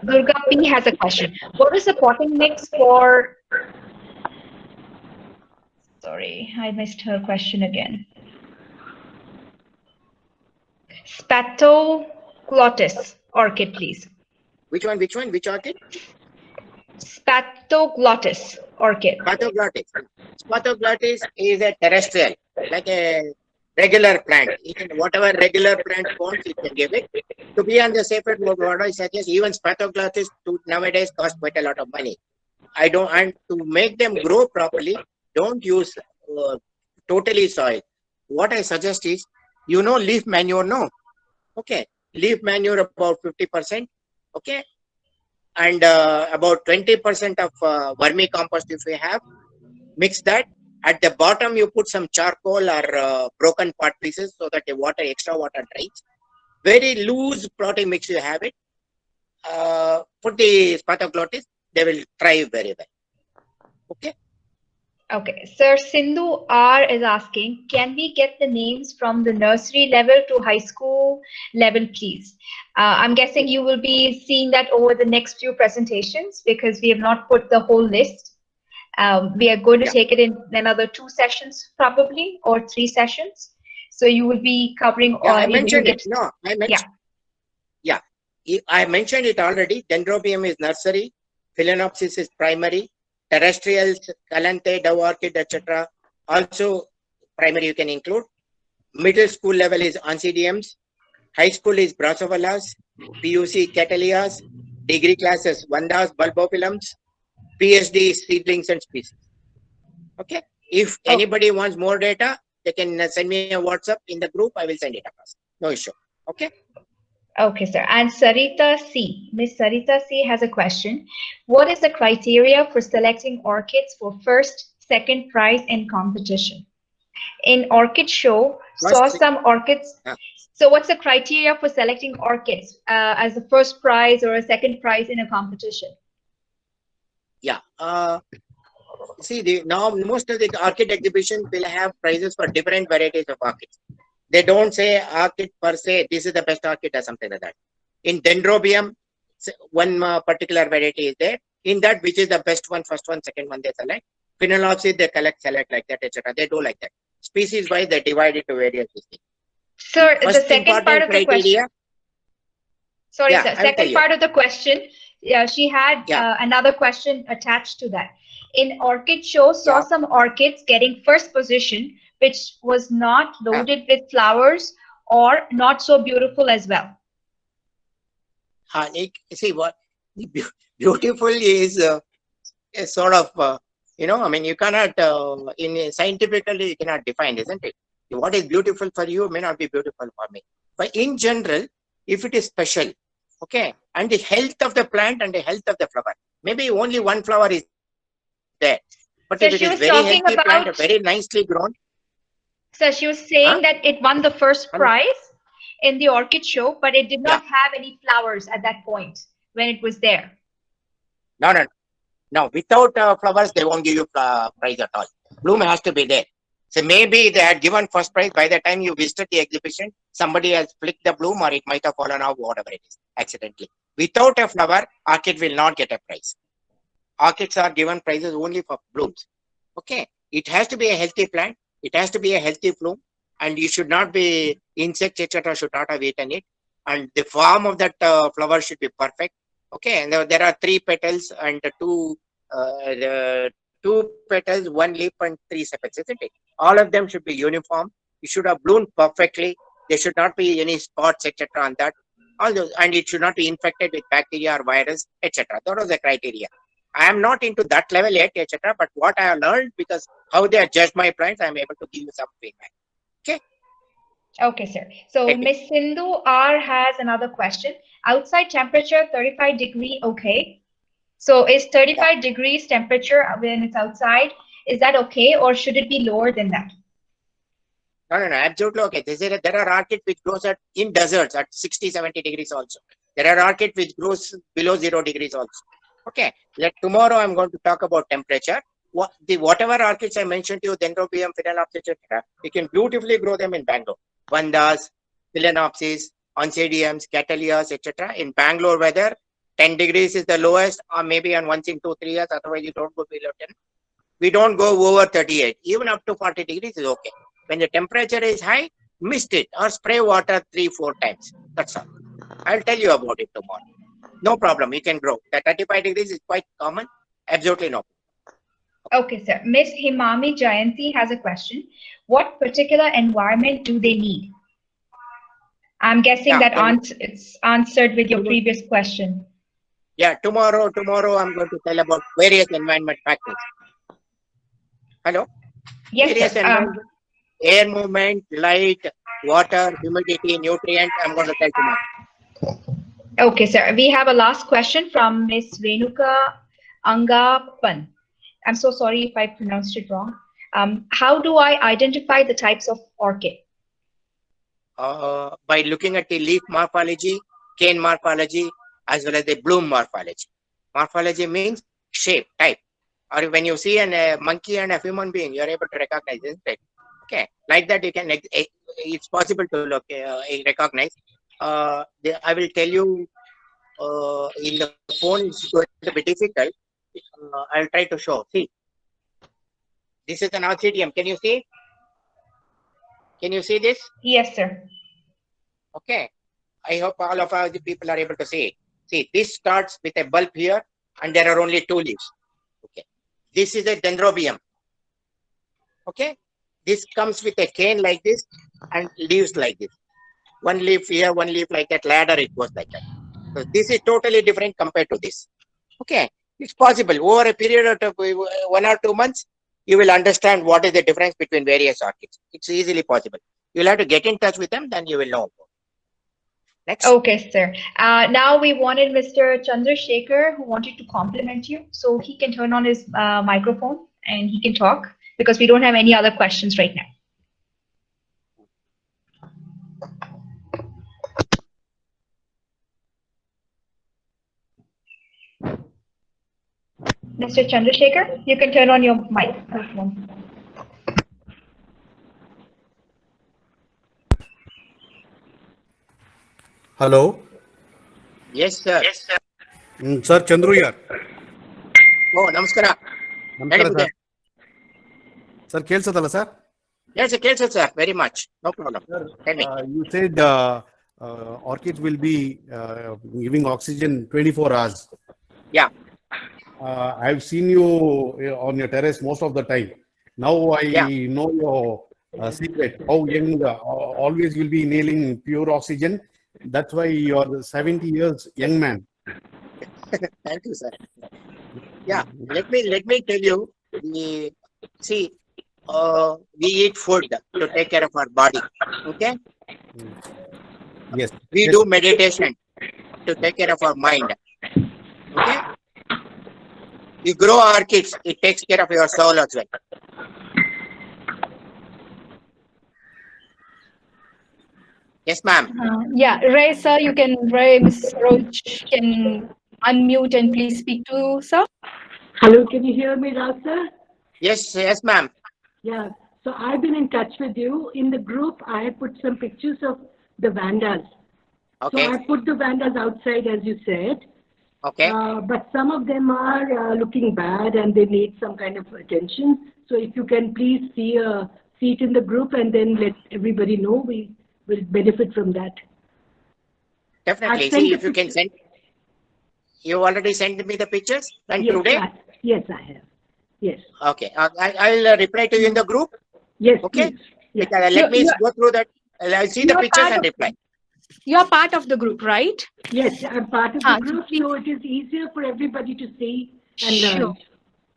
P has a question. What is the potting mix for? Sorry, I missed her question again. Spathoglottis orchid, please. Which one? Which orchid? Spathoglottis orchid. Spathoglottis is a terrestrial, like a regular plant. Whatever regular plant wants, you can give it. To be on the safer mode, what I suggest, even Spathoglottis nowadays cost quite a lot of money. And to make them grow properly, don't use totally soil. What I suggest is, leaf manure, no? Okay, leaf manure about 50%, okay? And about 20% of vermicompost if you have, mix that. At the bottom, you put some charcoal or broken pot pieces so that the extra water drains. Very loose potting mix you have it. Put the Spathoglottis, they will thrive very well. Okay. Okay, Sir Sindhu R is asking, can we get the names from the nursery level to high school level, please? I'm guessing you will be seeing that over the next few presentations because we have not put the whole list. We are going to take it in another 2 sessions probably, or 3 sessions. So you will be covering all. I mentioned it. No, I mentioned. Yeah, I mentioned it already. Dendrobium is nursery. Phalaenopsis is primary. Terrestrials, Calanthe, dove orchid, etc. Also primary you can include. Middle school level is Oncidiums. High school is Brassavolas. PUC Cattleyas. Degree classes Vandas, Bulbophyllums. PhD seedlings and species. Okay. If anybody wants more data, they can send me a WhatsApp in the group. I will send it across. No issue. Okay. Okay, sir. And Sarita C. Miss Sarita C has a question. What is the criteria for selecting orchids for first, second prize in competition? In Orchid Show, saw some orchids. So what's the criteria for selecting orchids as the first prize or a second prize in a competition? Yeah. See, now most of the orchid exhibitions will have prizes for different varieties of orchids. They don't say orchid per se, this is the best orchid or something like that. In Dendrobium, one particular variety is there. In that, which is the best one, first one, second one, they select. Phalaenopsis, they select like that, etc. They do like that. Species wise, they divide it to various species. Sir, the second part of the question. Sorry, sir. Second part of the question. She had another question attached to that. In Orchid Show, saw some orchids getting first position, which was not loaded with flowers or not so beautiful as well. See what beautiful is a sort of I mean, you cannot scientifically you cannot define, isn't it? What is beautiful for you may not be beautiful for me. But in general, if it is special, okay, and the health of the plant and the health of the flower, maybe only one flower is there, but so if it is very healthy plant, very nicely grown. So she was saying that it won the first prize in the Orchid Show, but it did not have any flowers at that point when it was there. No. Without flowers, they won't give you prize at all. Bloom has to be there. So maybe they had given first prize by the time you visited the exhibition. Somebody has flicked the bloom, or it might have fallen off, whatever it is, accidentally. Without a flower, orchid will not get a prize. Orchids are given prizes only for blooms. Okay, it has to be a healthy plant. It has to be a healthy bloom, and you should not be insects, etc. should not have eaten it. And the form of that flower should be perfect. Okay, and there are 3 petals and two petals, 1 leaf, and 3 sepals, isn't it? All of them should be uniform. You should have bloomed perfectly. There should not be any spots, etc. on that. All those, and it should not be infected with bacteria or virus, etc. That was the criteria. I am not into that level yet, etc. But what I have learned, because how they have judged my plants, I am able to give you some feedback. Okay. Okay, sir. So Thank you. Miss Sindhu R has another question. Outside temperature 35 degree, okay. So is 35 degrees temperature when it's outside, is that okay, or should it be lower than that? No, absolutely okay. There are orchids which grows in deserts at 60, 70 degrees also. There are orchids which grows below 0 degrees also. Okay. Tomorrow I'm going to talk about temperature. Whatever orchids I mentioned to you, Dendrobium, Phalaenopsis, etc., you can beautifully grow them in Bangalore. Vandas, Phalaenopsis, Oncidiums, Cattleyas, etc. In Bangalore weather, 10 degrees is the lowest, or maybe on once in 2-3 years, otherwise you don't go below 10. We don't go over 38. Even up to 40 degrees is okay. When the temperature is high, mist it or spray water 3-4 times. That's all. I'll tell you about it tomorrow. No problem. You can grow. The 35 degrees is quite common. Absolutely no. Okay, sir. Miss Himami Jayanti has a question. What particular environment do they need? I'm guessing that it's answered with your previous question. Yeah, tomorrow I'm going to tell about various environment factors. Hello? Yes, sir. Air movement, light, water, humidity, nutrients, I'm going to tell tomorrow. Okay, sir. We have a last question from Miss Renuka Angapan. I'm so sorry if I pronounced it wrong. How do I identify the types of orchid? By looking at the leaf morphology, cane morphology, as well as the bloom morphology. Morphology means shape, type. Or when you see a monkey and a human being, you're able to recognize it. Okay, like that you can. It's possible to recognize. I will tell you in the phone. It's going to be difficult. I'll try to show. See, this is an Oncidium. Can you see? Can you see this? Yes, sir. Okay. I hope all of the people are able to see it. See, this starts with a bulb here, and there are only 2 leaves. Okay. This is a Dendrobium. Okay. This comes with a cane like this and leaves like this. 1 leaf here, 1 leaf like that, ladder, it goes like that. So this is totally different compared to this. Okay. It's possible. Over a period of 1 or 2 months, you will understand what is the difference between various orchids. It's easily possible. You'll have to get in touch with them, then you will know. Next. Okay, sir. Now we wanted Mr. Chandrasekhar, who wanted to compliment you. So he can turn on his microphone and he can talk, because we don't have any other questions right now. Mr. Chandrasekhar, you can turn on your microphone. Hello. Yes, sir. Sir, Chandru here. Oh, namaskara. Namaskara, sir. Sir, ಕೇಳಿಸೋದಲ್ಲ sir? Yes, sir. Very much. No problem. Sir, Tell me. you said orchids will be giving oxygen 24 hours. Yeah. I've seen you on your terrace most of the time. Now I know your secret. How young always will be inhaling pure oxygen. That's why you're 70 years young man. Thank you, sir. Yeah, let me tell you. We eat food to take care of our body. Okay. Yes. We do meditation to take care of our mind. Okay. You grow orchids. It takes care of your soul as well. Yes, ma'am. Yeah, Ray, sir, you can, Ms. Roach can unmute and please speak to sir. Hello, can you hear me, doctor? Yes, ma'am. Yeah. So I've been in touch with you. In the group, I had put some pictures of the vandas. Okay. So I put the vandas outside, as you said. Okay. But some of them are looking bad and they need some kind of attention. So if you can please see it in the group and then let everybody know, we will benefit from that. Definitely. I've sent See the if you can pictures. send. You already sent me the pictures and Yes, today. yes, I have. Yes. Okay. I'll reply to you in the group. Yes, Okay. please. Yes. Let me You- go through that. I'll see the You're pictures part and of, reply. you're part of the group, right? Yes, I'm part of the So group, please, so it is easier for everybody to see and sure. learn.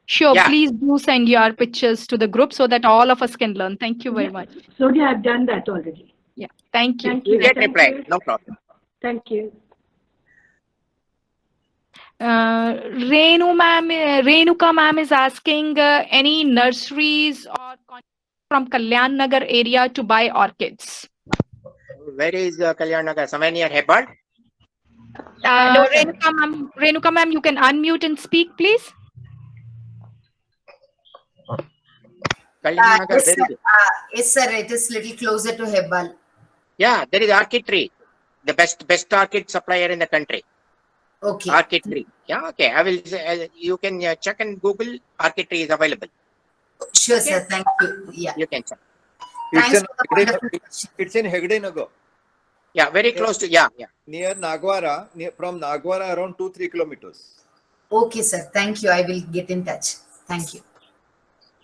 Sure, Yeah. please do send your pictures to the group so that all of us can learn. Thank you very much. Sonia, I've done that already. Yeah, thank you. Thank You you. get Thank reply. you. No problem. Thank you. Renuka ma'am is asking any nurseries or from Kalyan Nagar area to buy orchids. Where is Kalyan Nagar? Somewhere near Hebbal? No, sir. Renuka ma'am, you can unmute and speak, please. Kalyan Nagar, Yes, where sir. is it? Yes, sir. It is little closer to Hebbal. Yeah, there is Orchid Tree. The best orchid supplier in the country. Okay. Orchid Tree. Yeah, okay. I will. You can check and Google. Orchid Tree is available. Sure, Okay. sir. Thank you. Yeah. You can check. Thanks for the wonderful question. It's in Hegde Nagar. Yeah, very close to. Yeah. Near Nagwara. From Nagwara, around 2-3 kilometers. Okay, sir. Thank you. I will get in touch. Thank you.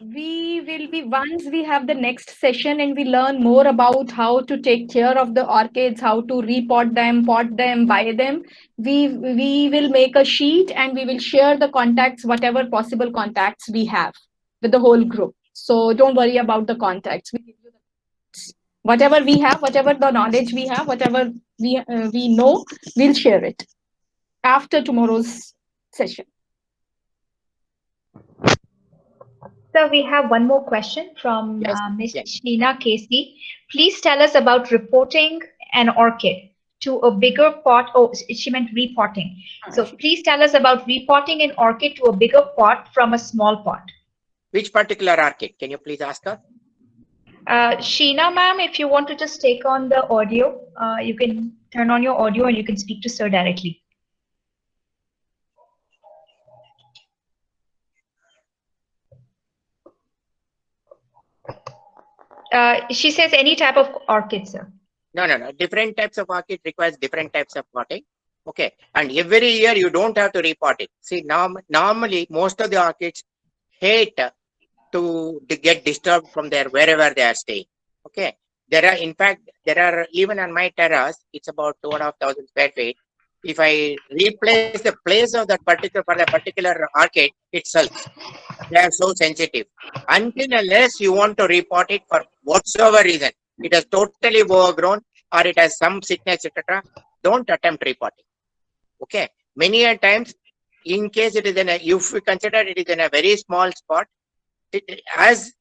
We will be, once we have the next session and we learn more about how to take care of the orchids, how to repot them, pot them, buy them, we will make a sheet and we will share the contacts, whatever possible contacts we have with the whole group. So don't worry about the contacts. We give you the, whatever we have, whatever the knowledge we have, whatever we know, we'll share it after tomorrow's session. So we have one more question from Yes, Ms. yes. Sheena Casey. Please tell us about reporting an orchid to a bigger pot. Oh, she meant repotting. So please tell us about repotting an orchid to a bigger pot from a small pot. Which particular orchid? Can you please ask her? Sheena ma'am, if you want to just take on the audio, you can turn on your audio and you can speak to sir directly. She says any type of orchid, sir. No. Different types of orchid requires different types of potting. Okay. And every year you don't have to repot it. See, normally most of the orchids hate to get disturbed from their wherever they are staying. Okay. There are even on my terrace, it's about 2,500 square feet. If I replace the place of that particular orchid itself, they are so sensitive. Until unless you want to repot it for whatsoever reason, it is totally overgrown or it has some sickness, etc., don't attempt repotting. Okay. Many a times, in case it is if we consider it is in a very small spot, as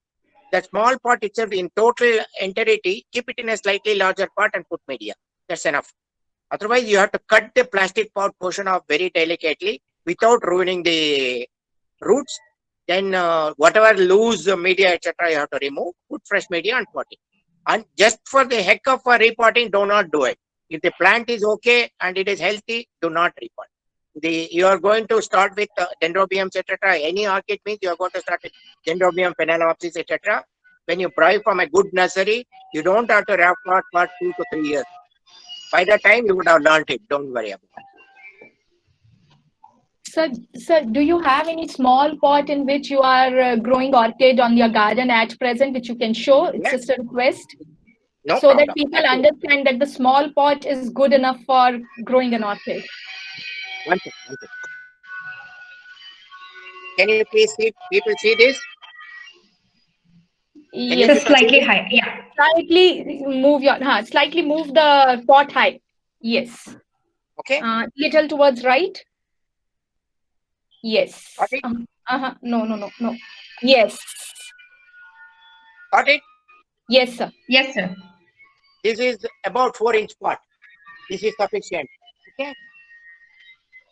the small pot itself in total entirety, keep it in a slightly larger pot and put media. That's enough. Otherwise, you have to cut the plastic pot portion off very delicately without ruining the roots. Then whatever loose media, etc., you have to remove, put fresh media and pot it. And just for the heck of repotting, do not do it. If the plant is okay and it is healthy, do not repot. You are going to start with dendrobiums, etc. Any orchid means you are going to start with dendrobium, phalaenopsis, etc. When you buy from a good nursery, you don't have to repot for 2 to 3 years. By the time you would have learned it, don't worry about it. Sir, do you have any small pot in which you are growing orchid on your garden at present, which you can show? It's Yes. just a request. No so problem. that people understand that the small pot is good enough for growing an orchid. One second. Can you please see people see this? Yes, It's slightly high. Yeah. Slightly move the pot height. Yes. Okay. Little towards right. Yes. Got it? No. Yes. Got it? Yes, sir. Yes, sir. This is about 4-inch pot. This is sufficient. Okay.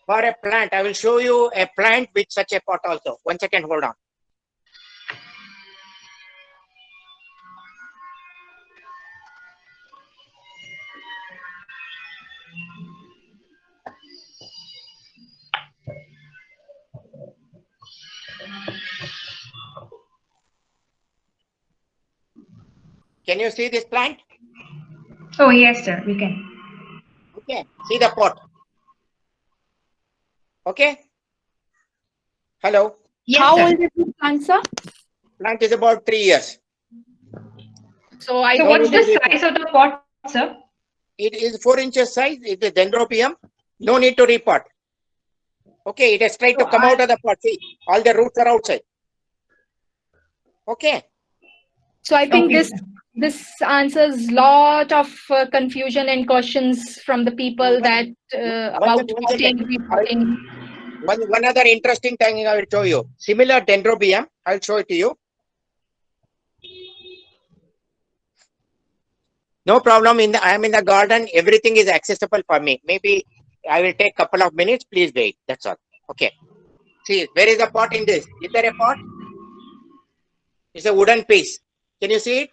For a plant, I will show you a plant with such a pot also. 1 second, hold on. Can you see this plant? Oh, yes, sir. We can. Okay. See the pot. Okay. Hello. Yes, How sir. old is this plant, sir? Plant is about 3 years. So I So No what's need to the repot. size of the pot, sir? It is 4 inches size. It is dendrobium. No need to repot. Okay. It has tried to So come out of the pot. See, all the roots are outside. Okay. So I think Okay, this sir. this answers lot of confusion and questions from the people that about One potting, second. repotting. One other interesting thing I will show you. Similar dendrobium. I'll show it to you. No problem. I am in the garden. Everything is accessible for me. Maybe I will take couple of minutes. Please wait. That's all. Okay. See, where is the pot in this? Is there a pot? It's a wooden piece. Can you see it?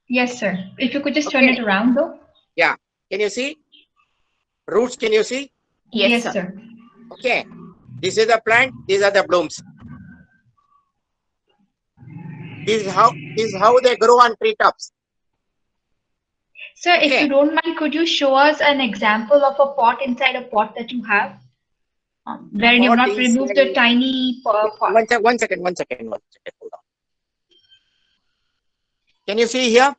Yes, sir. If you could just turn Okay. it around, though. Yeah. Can you see? Roots, can you see? Yes, sir. Okay. This is the plant. These are the blooms. This is how they grow on treetops. Sir, if Okay. you don't mind, could you show us an example of a pot inside a pot that you have? Wherein you've Pot not is removed the tiny pot. one second. Hold on. Can you see here?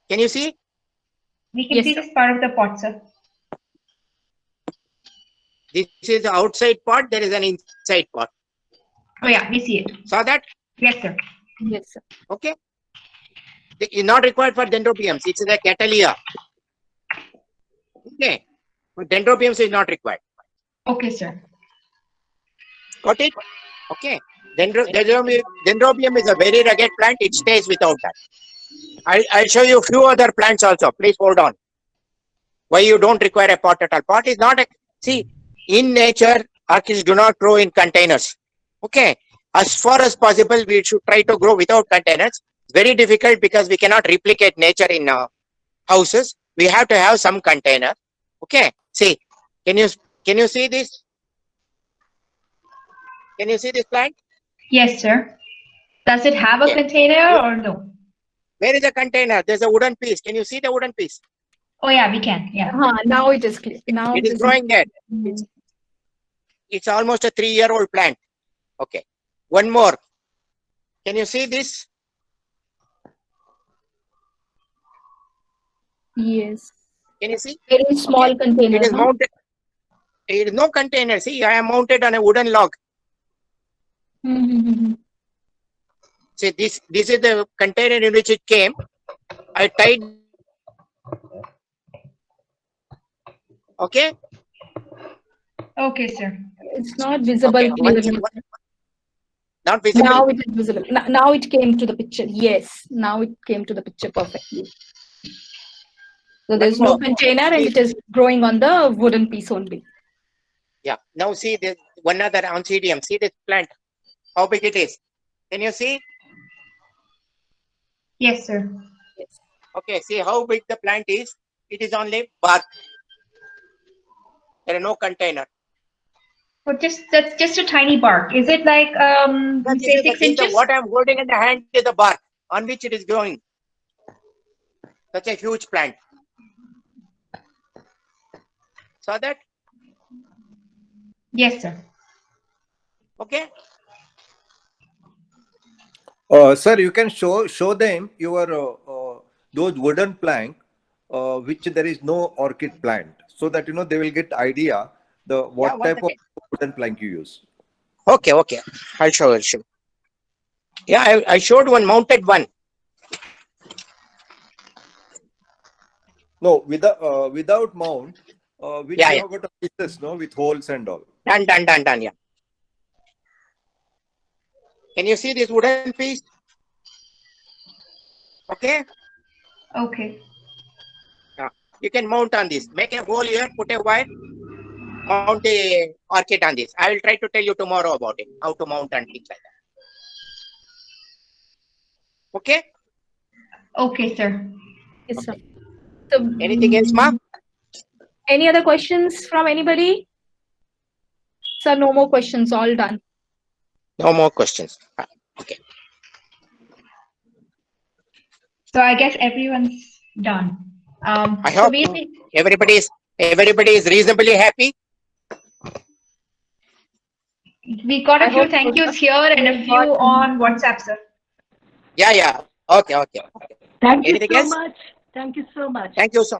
Can you see? We can Yes, see sir. this part of the pot, sir. This is the outside pot. There is an inside pot. Oh, yeah, we see it. Saw that? Yes, sir. Yes, sir. Okay. It is not required for dendrobiums. It's the catalea. Okay. But dendrobiums is not required. Okay, sir. Got it? Okay. Dendrobium is a very rugged plant. It stays without that. I'll show you a few other plants also. Please hold on. Why you don't require a pot at all. Pot is not a... See, in nature, orchids do not grow in containers. Okay. As far as possible, we should try to grow without containers. It's very difficult because we cannot replicate nature in houses. We have to have some container. Okay. See, can you see this? Can you see this plant? Yes, sir. Does it have a Okay. container or no? Where is the container? There's a wooden piece. Can you see the wooden piece? Oh, yeah, we can. Yeah. Now it is clear. Now It is this growing there. Mm. It's almost a 3-year-old plant. Okay. One more. Can you see this? Yes. Can you see? Very small Okay. container. It is huh? mounted. It is no container. See, I am mounted on a wooden log. Mm-hmm. See, this is the container in which it came. I tied. Okay. Okay, sir. It's not visible Okay. clearly. Not visible. Now it is visible. Now it came to the picture. Yes. Now it came to the picture perfectly. So there's no more. container and See. it is growing on the wooden piece only. Yeah. Now see this one other oncidium. See this plant. How big it is. Can you see? Yes, sir. Okay. See how big the plant is. It is only bark. There is no container. But that's just a tiny bark. Is it like That say is 6 the- inches? what I'm holding in the hand is the bark on which it is growing. Such a huge plant. Saw that? Yes, sir. Okay. Sir, you can show them your those wooden plank, which there is no orchid plant, so that they will get idea what one type of second. wooden plank you use. Okay. I'll show. Yeah, I showed one mounted one. No, without mount, which Yeah, you yeah. have got a pieces, no, with holes and all. Done. Yeah. Can you see this wooden piece? Okay. Okay. You can mount on this. Make a hole here, put a wire, mount a orchid on this. I will try to tell you tomorrow about it, how to mount and things like that. Okay? Okay, sir. Yes, sir. So, Anything else, ma? any other questions from anybody? Sir, no more questions. All done. No more questions. Okay. So I guess everyone's done. I So hope everybody is reasonably happy. we got I a few hope so, thank yous sir. here and a few on WhatsApp, sir. Yeah. Okay. Thank you Anything so else? much. Thank you so much. Thank you so